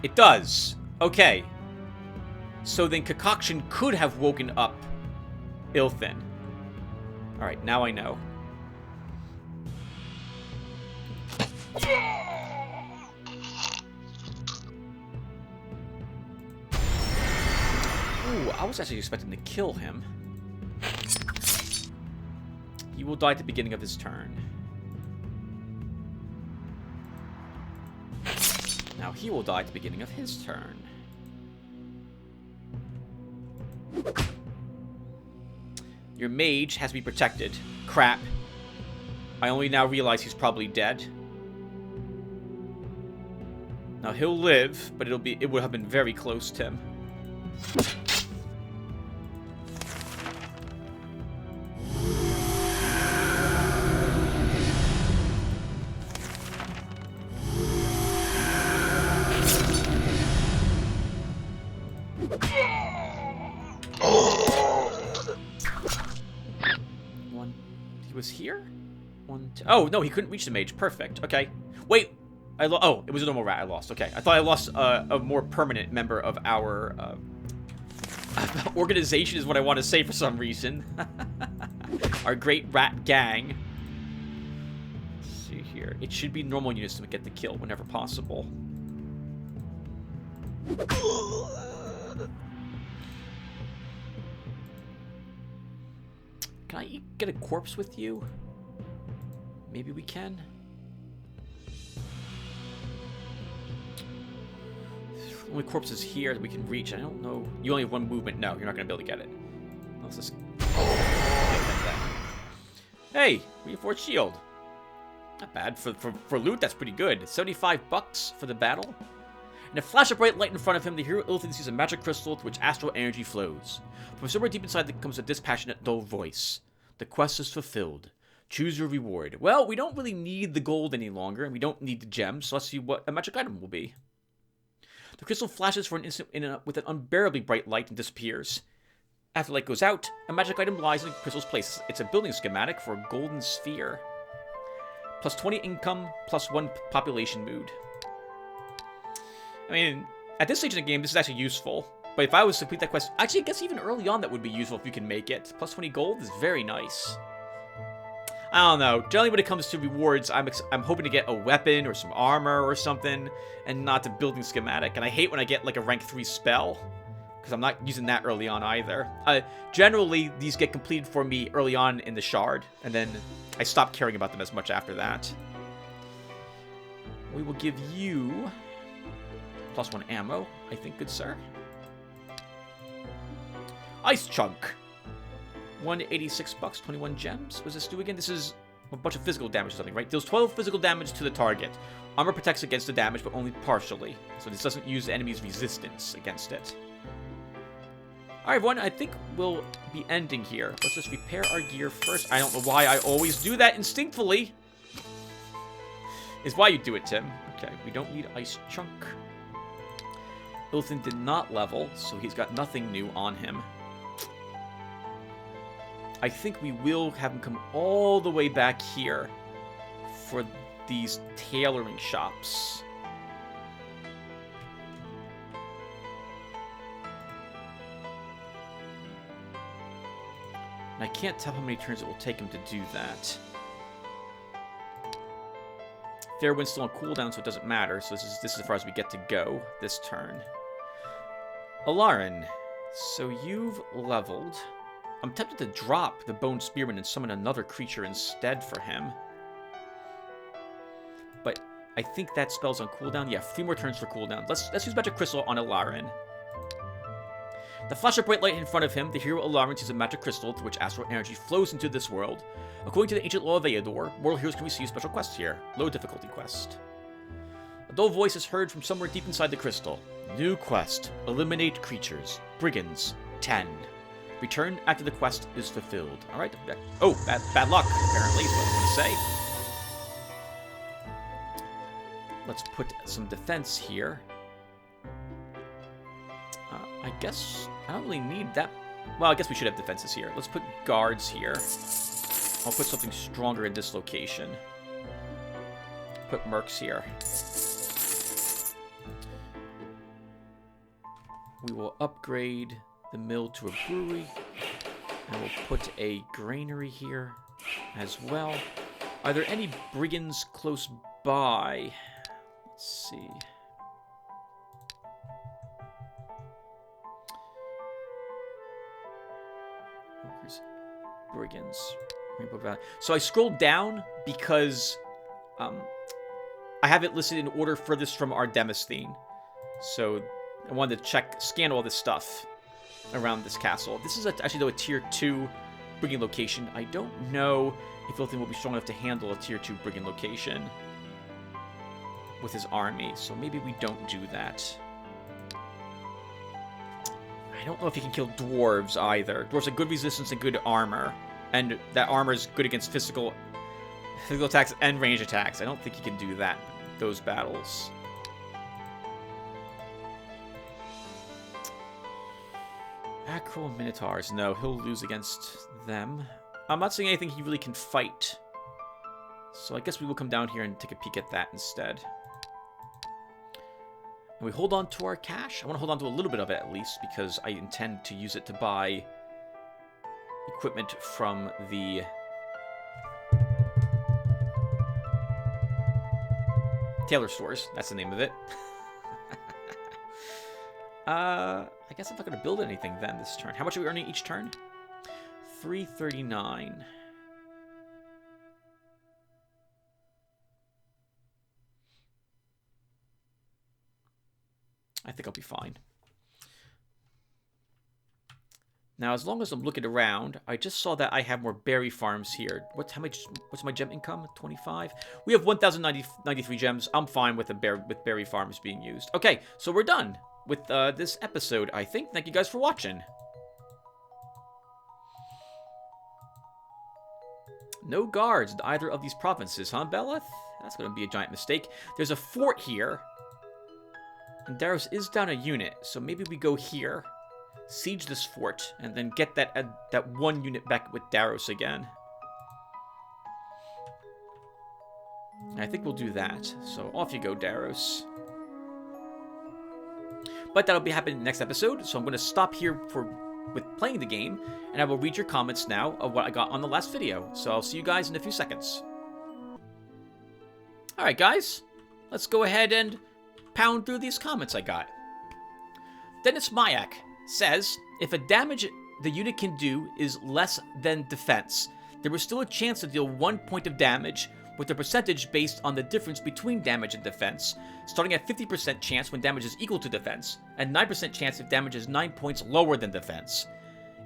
It does. Okay. So then Concoction could have woken up Ilfin. Alright, now I know. Ooh, I was actually expecting to kill him. He will die at the beginning of his turn. Now he will die at the beginning of his turn. Your mage has to be protected. Crap. I only now realize he's probably dead. Now he'll live, but it would have been very close to him. Oh, no, he couldn't reach the mage. Perfect. Okay. Wait. Oh, it was a normal rat I lost. Okay. I thought I lost a more permanent member of our organization is what I want to say for some reason. Our great rat gang. Let's see here. It should be normal units to get the kill whenever possible. Can I get a corpse with you? Maybe we can. Only corpses here that we can reach. I don't know. You only have one movement. No, you're not going to be able to get it. Let's just... Hey, reinforced shield. Not bad. For loot, that's pretty good. $75 for the battle. In a flash of bright light in front of him, the hero Ilthin sees a magic crystal through which astral energy flows. From somewhere deep inside there comes a dispassionate, dull voice. The quest is fulfilled. Choose your reward. Well, we don't really need the gold any longer, and we don't need the gems, so let's see what a magic item will be. The crystal flashes for an instant with an unbearably bright light and disappears. After the light goes out, a magic item lies in the crystal's place. It's a building schematic for a golden sphere. Plus 20 income, plus 1 population mood. I mean, at this stage in the game, this is actually useful. But if I was to complete that quest... Actually, I guess even early on that would be useful if you can make it. Plus 20 gold is very nice. I don't know. Generally, when it comes to rewards, I'm hoping to get a weapon or some armor or something, and not the building schematic. And I hate when I get, like, a rank 3 spell, because I'm not using that early on either. Generally, these get completed for me early on in the shard, and then I stop caring about them as much after that. We will give you... plus 1 ammo, I think, good sir. Ice Chunk. 186 bucks, 21 gems. What does this do again? This is a bunch of physical damage or something, right? Deals 12 physical damage to the target. Armor protects against the damage, but only partially. So this doesn't use the enemy's resistance against it. Alright, everyone, I think we'll be ending here. Let's just repair our gear first. I don't know why I always do that instinctively. Is why you do it, Tim. Okay, we don't need Ice Chunk. Ilthin did not level, so he's got nothing new on him. I think we will have him come all the way back here for these tailoring shops. And I can't tell how many turns it will take him to do that. Fairwind's still on cooldown, so it doesn't matter. So this is as far as we get to go this turn. Alarin, so you've leveled. I'm tempted to drop the Bone Spearman and summon another creature instead for him. But I think that spell's on cooldown. Yeah, 3 more turns for cooldown. Let's use Magic Crystal on Alarin. The flash of bright light in front of him, the hero Alarin sees a magic crystal through which astral energy flows into this world. According to the ancient law of Eador, mortal heroes can receive special quests here. Low difficulty quest. A dull voice is heard from somewhere deep inside the crystal. New quest. Eliminate creatures. Brigands. 10. Return after the quest is fulfilled. Alright. Oh, bad luck, apparently, is what I want to say. Let's put some defense here. I guess I don't really need that. Well, I guess we should have defenses here. Let's put guards here. I'll put something stronger in this location. Put mercs here. We will upgrade the mill to a brewery. And we'll put a granary here as well. Are there any brigands close by? Let's see. Brigands. So I scrolled down because I have it listed in order furthest from our Demosthene. So I wanted to scan all this stuff around this castle. This is actually, though, a tier 2 brigand location. I don't know if Ilthin will be strong enough to handle a tier 2 brigand location with his army. So maybe we don't do that. I don't know if he can kill dwarves either. Dwarves have good resistance and good armor. And that armor is good against physical attacks and range attacks. I don't think he can do that, those battles. Acro and Minotaurs. No, he'll lose against them. I'm not saying anything he really can fight. So I guess we will come down here and take a peek at that instead. And we hold on to our cash. I want to hold on to a little bit of it at least, because I intend to use it to buy equipment from the tailor stores. That's the name of it. I guess I'm not going to build anything then this turn. How much are we earning each turn? 339. I think I'll be fine. Now, as long as I'm looking around, I just saw that I have more berry farms here. What's my gem income? 25. We have 1,093 gems. I'm fine with berry farms being used. Okay, so we're done with this episode, I think. Thank you guys for watching. No guards in either of these provinces, huh, Beleth? That's going to be a giant mistake. There's a fort here. And Daros is down a unit, so maybe we go here, siege this fort, and then get that one unit back with Daros again. I think we'll do that. So off you go, Daros. But that'll be happening next episode, so I'm going to stop here with playing the game, and I will read your comments now of what I got on the last video. So I'll see you guys in a few seconds. Alright guys, let's go ahead and pound through these comments I got. Dennis Mayak says, if a damage the unit can do is less than defense, there is still a chance to deal 1 point of damage, with the percentage based on the difference between damage and defense, starting at 50% chance when damage is equal to defense, and 9% chance if damage is 9 points lower than defense.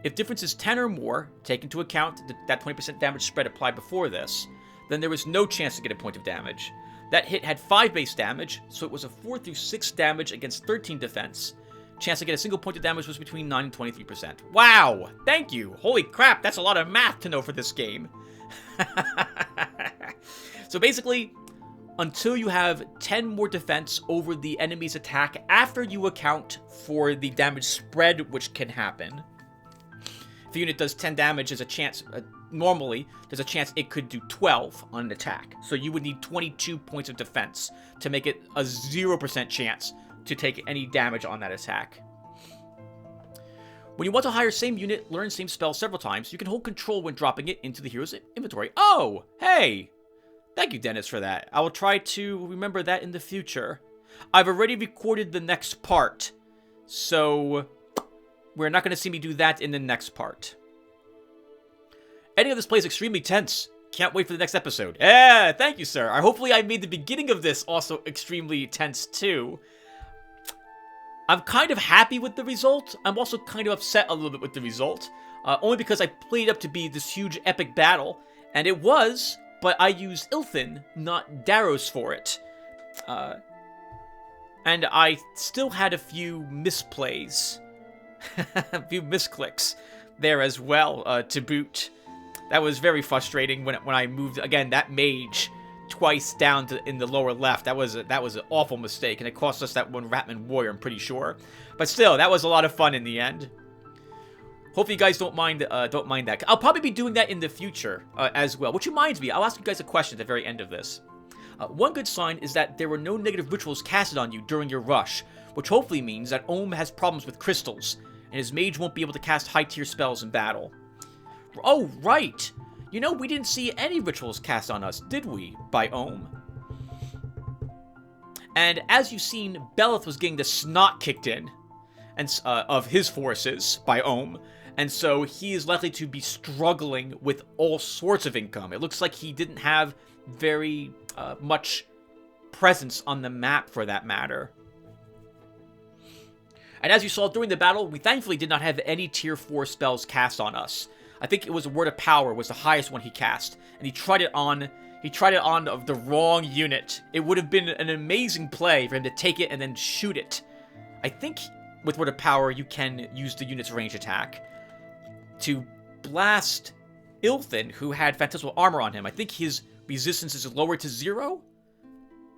If difference is 10 or more, take into account that 20% damage spread applied before this, then there is no chance to get a point of damage. That hit had 5 base damage, so it was a 4 through 6 damage against 13 defense. Chance to get a single point of damage was between 9 and 23%. Wow! Thank you! Holy crap, that's a lot of math to know for this game. So basically, until you have 10 more defense over the enemy's attack after you account for the damage spread which can happen. If a unit does 10 damage, there's a chance, normally, there's a chance it could do 12 on an attack. So you would need 22 points of defense to make it a 0% chance to take any damage on that attack. When you want to hire same unit, learn same spell several times, you can hold control when dropping it into the hero's inventory. Oh, hey! Thank you, Dennis, for that. I will try to remember that in the future. I've already recorded the next part, so we're not going to see me do that in the next part. Ending of this play is extremely tense. Can't wait for the next episode. Yeah, thank you, sir. Hopefully I made the beginning of this also extremely tense, too. I'm kind of happy with the result. I'm also kind of upset a little bit with the result. Only because I played up to be this huge epic battle, and it was, but I used Ilthin, not Daros for it. And I still had a few misplays. A few misclicks there as well, to boot. That was very frustrating when I moved, again, that mage twice down in the lower left. That was an awful mistake, and it cost us that one Ratman warrior, I'm pretty sure. But still, that was a lot of fun in the end. Hopefully you guys don't mind that. I'll probably be doing that in the future as well. Which reminds me, I'll ask you guys a question at the very end of this. One good sign is that there were no negative rituals casted on you during your rush, which hopefully means that Oumm has problems with crystals, and his mage won't be able to cast high-tier spells in battle. Oh, right! You know, we didn't see any rituals cast on us, did we, by Oumm? And as you've seen, Beleth was getting the snot kicked in and of his forces by Oumm, and so he is likely to be struggling with all sorts of income. It looks like he didn't have very much presence on the map, for that matter. And as you saw during the battle, we thankfully did not have any tier 4 spells cast on us. I think it was a Word of Power was the highest one he cast, and he tried it on of the wrong unit. It would have been an amazing play for him to take it and then shoot it. I think with Word of Power you can use the unit's range attack to blast Ilthin, who had Phantasmal Armor on him. I think his resistance is lowered to 0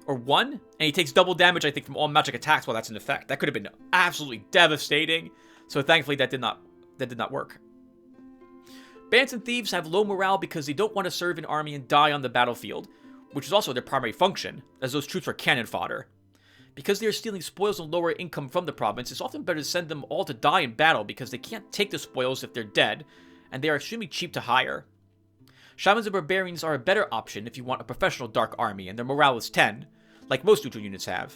or 1, and he takes double damage, I think, from all magic attacks while that's in effect. That could have been absolutely devastating. So thankfully that did not work. Bandits and thieves have low morale because they don't want to serve an army and die on the battlefield. which is also their primary function, as those troops are cannon fodder. Because they are stealing spoils and lower income from the province, it's often better to send them all to die in battle because they can't take the spoils if they're dead, and they are extremely cheap to hire. Shamans and barbarians are a better option if you want a professional dark army, and their morale is 10, like most neutral units have.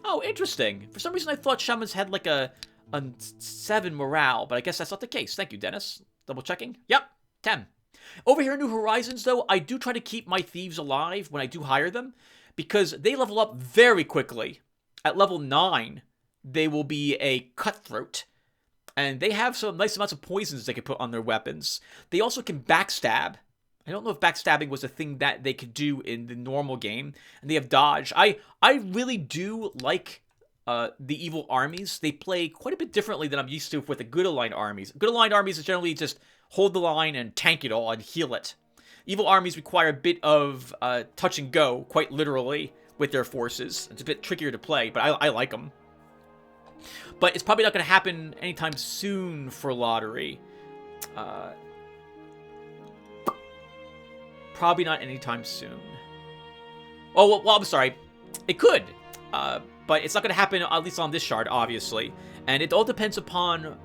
Oh, interesting. For some reason I thought shamans had like a 7 morale, but I guess that's not the case. Thank you, Dennis. Double checking. Yep, 10. Over here in New Horizons, though, I do try to keep my thieves alive when I do hire them, because they level up very quickly. At level 9, they will be a cutthroat, and they have some nice amounts of poisons they can put on their weapons. They also can backstab. I don't know if backstabbing was a thing that they could do in the normal game, and they have dodge. I really do like the evil armies. They play quite a bit differently than I'm used to with the good aligned armies. Good aligned armies is generally just hold the line and tank it all and heal it. Evil armies require a bit of touch and go, quite literally, with their forces. It's a bit trickier to play, but I like them. But it's probably not going to happen anytime soon for Lotaeri. Probably not anytime soon. Oh, well, I'm sorry. It could. But it's not going to happen, at least on this shard, obviously. And it all depends upon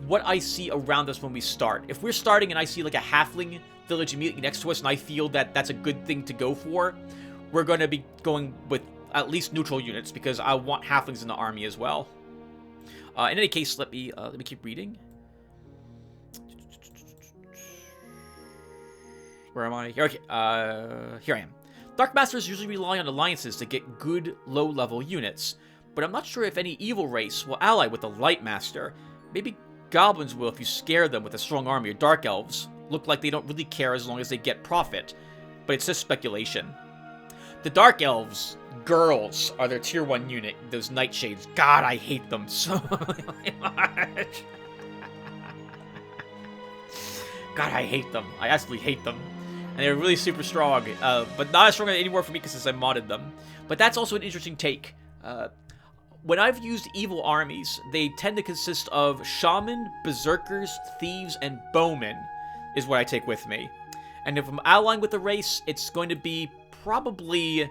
what I see around us when we start. If we're starting and I see like a halfling village immediately next to us and I feel that that's a good thing to go for, we're going to be going with at least neutral units because I want halflings in the army as well. In any case, let me keep reading. Where am I? Okay, here I am. Dark Masters usually rely on alliances to get good low-level units, but I'm not sure if any evil race will ally with the Light Master. Maybe goblins will if you scare them with a strong army, or dark elves look like they don't really care as long as they get profit, but it's just speculation. The dark elves, girls, are their tier 1 unit, those nightshades. God, I hate them so much. God, I hate them. I absolutely hate them. And they're really super strong, but not as strong anymore for me because I modded them. But that's also an interesting take. When I've used evil armies, they tend to consist of shaman, berserkers, thieves, and bowmen is what I take with me. And if I'm allying with a race, it's going to be probably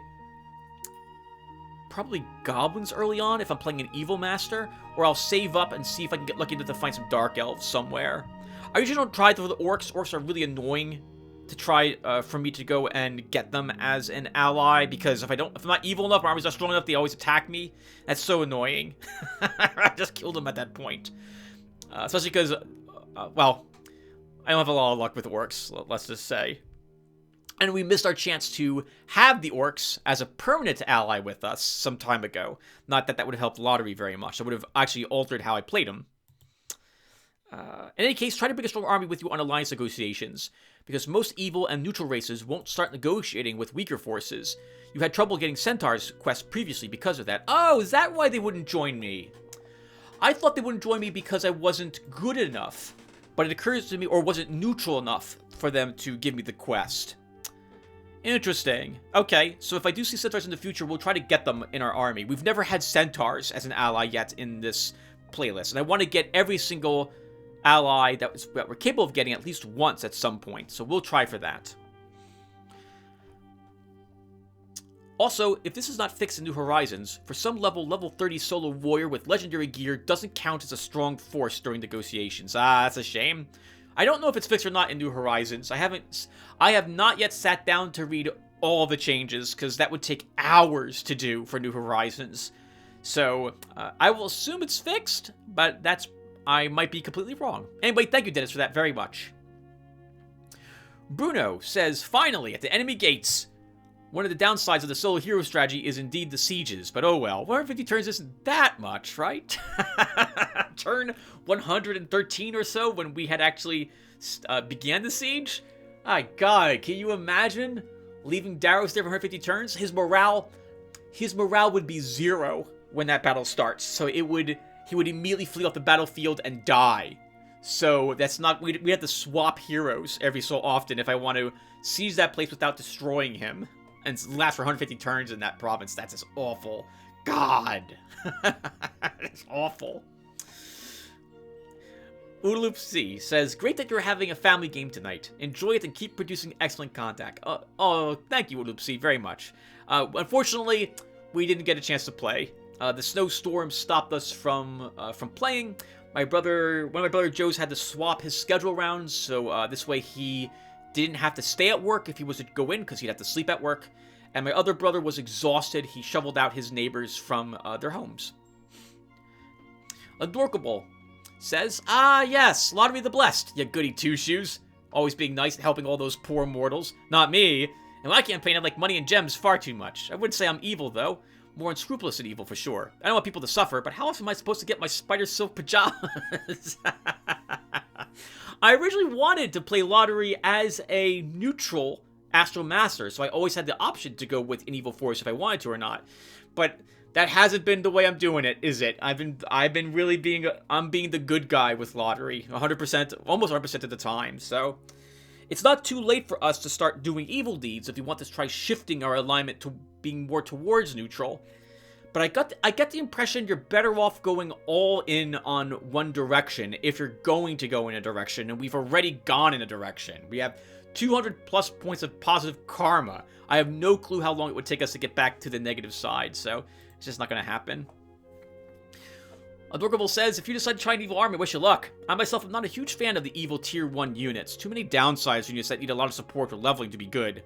goblins early on if I'm playing an evil master, or I'll save up and see if I can get lucky enough to find some dark elves somewhere. I usually don't try for the orcs. Orcs are really annoying to try for me to go and get them as an ally, because if I'm not evil enough, my army's not strong enough, they always attack me. That's so annoying. I just killed them at that point. Especially because, well, I don't have a lot of luck with orcs, let's just say. And we missed our chance to have the orcs as a permanent ally with us some time ago. Not that that would have helped Lotaeri very much. That would have actually altered how I played them. In any case, try to bring a strong army with you on alliance negotiations, because most evil and neutral races won't start negotiating with weaker forces. You had trouble getting Centaur's quest previously because of that. Oh, is that why they wouldn't join me? I thought they wouldn't join me because I wasn't good enough, but it occurs to me, or wasn't neutral enough for them to give me the quest. Interesting. Okay, so if I do see Centaurs in the future, we'll try to get them in our army. We've never had Centaurs as an ally yet in this playlist, and I want to get every single ally that we're capable of getting at least once at some point, so we'll try for that. Also, if this is not fixed in New Horizons, for some level 30 solo warrior with legendary gear doesn't count as a strong force during negotiations. Ah, that's a shame. I don't know if it's fixed or not in New Horizons. I have not yet sat down to read all the changes, because that would take hours to do for New Horizons. So, I will assume it's fixed, but I might be completely wrong. Anyway, thank you, Dennis, for that very much. Bruno says, finally, at the enemy gates. One of the downsides of the solo hero strategy is indeed the sieges, but oh well. 150 turns isn't that much, right? Turn 113 or so when we had actually began the siege? My god, can you imagine leaving Daros there for 150 turns? His morale would be 0 when that battle starts, so he would immediately flee off the battlefield and die. So that's not, we have to swap heroes every so often if I want to siege that place without destroying him. And last for 150 turns in that province. That's just awful. God. It's awful. Ulup C says, great that you're having a family game tonight. Enjoy it and keep producing excellent content. Oh, thank you, Ulup C, very much. Unfortunately, we didn't get a chance to play. The snowstorm stopped us from playing. One of my brother Joe's had to swap his schedule around, so this way he didn't have to stay at work if he was to go in, because he'd have to sleep at work. And my other brother was exhausted. He shoveled out his neighbors from their homes. Adorkable says, yes, Lottery the Blessed, you goody two-shoes. Always being nice and helping all those poor mortals. Not me. In my campaign, I like money and gems far too much. I wouldn't say I'm evil, though. More unscrupulous than evil, for sure. I don't want people to suffer, but how else am I supposed to get my spider silk pajamas? I originally wanted to play Lottery as a neutral Astral Master, so I always had the option to go with an evil force if I wanted to or not. But that hasn't been the way I'm doing it, is it? I've been really being the good guy with Lottery, 100%, almost 100% of the time. So it's not too late for us to start doing evil deeds if we want to try shifting our alignment to being more towards neutral. But I get the impression you're better off going all in on one direction if you're going to go in a direction, and we've already gone in a direction. We have 200 plus points of positive karma. I have no clue how long it would take us to get back to the negative side, so it's just not going to happen. Adorkable says, if you decide to try an evil army, wish you luck. I myself am not a huge fan of the evil tier 1 units. Too many downsides units that need a lot of support or leveling to be good.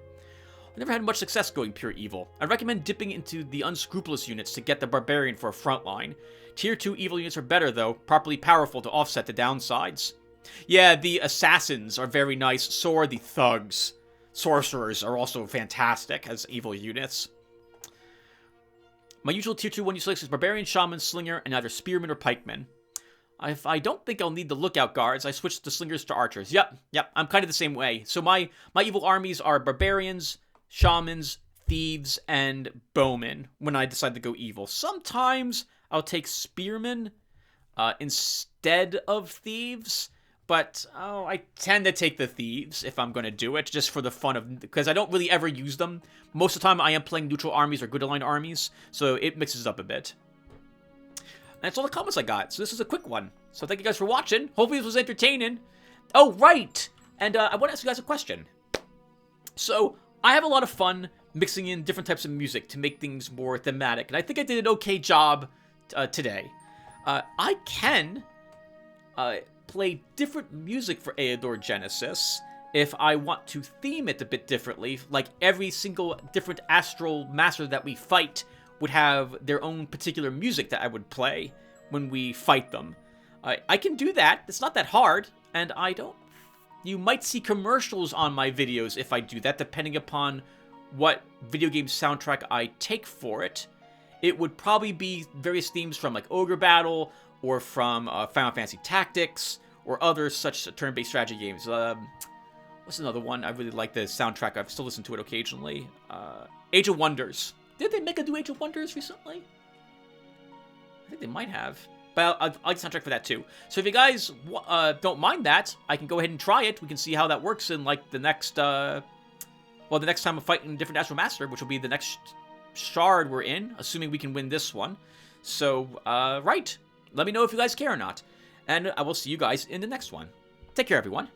I never had much success going pure evil. I recommend dipping into the unscrupulous units to get the barbarian for a frontline. Tier 2 evil units are better though, properly powerful to offset the downsides. Yeah, the assassins are very nice, so are the thugs. Sorcerers are also fantastic as evil units. My usual tier 2 one you select is barbarian, shaman, slinger, and either spearman or pikeman. If I don't think I'll need the lookout guards, I switch the slingers to archers. Yep, I'm kind of the same way. So my evil armies are barbarians, shamans, thieves, and bowmen when I decide to go evil. Sometimes I'll take spearmen instead of thieves, but I tend to take the thieves if I'm going to do it, just for the fun of, because I don't really ever use them. Most of the time I am playing neutral armies or good aligned armies, so it mixes up a bit. And that's all the comments I got, so this is a quick one. So thank you guys for watching. Hopefully this was entertaining. Oh, right! And I want to ask you guys a question. So I have a lot of fun mixing in different types of music to make things more thematic, and I think I did an okay job today. I can play different music for Eador Genesis if I want to theme it a bit differently, like every single different astral master that we fight would have their own particular music that I would play when we fight them. I can do that. It's not that hard, and you might see commercials on my videos if I do that, depending upon what video game soundtrack I take for it. It would probably be various themes from like Ogre Battle, or from Final Fantasy Tactics, or other such turn-based strategy games. What's another one? I really like the soundtrack. I've still listened to it occasionally. Age of Wonders. Did they make a new Age of Wonders recently? I think they might have. But I like the soundtrack for that too. So if you guys don't mind that, I can go ahead and try it. We can see how that works in like the next, the next time I'm fighting a different Astral Master, which will be the next shard we're in, assuming we can win this one. So, right. Let me know if you guys care or not. And I will see you guys in the next one. Take care, everyone.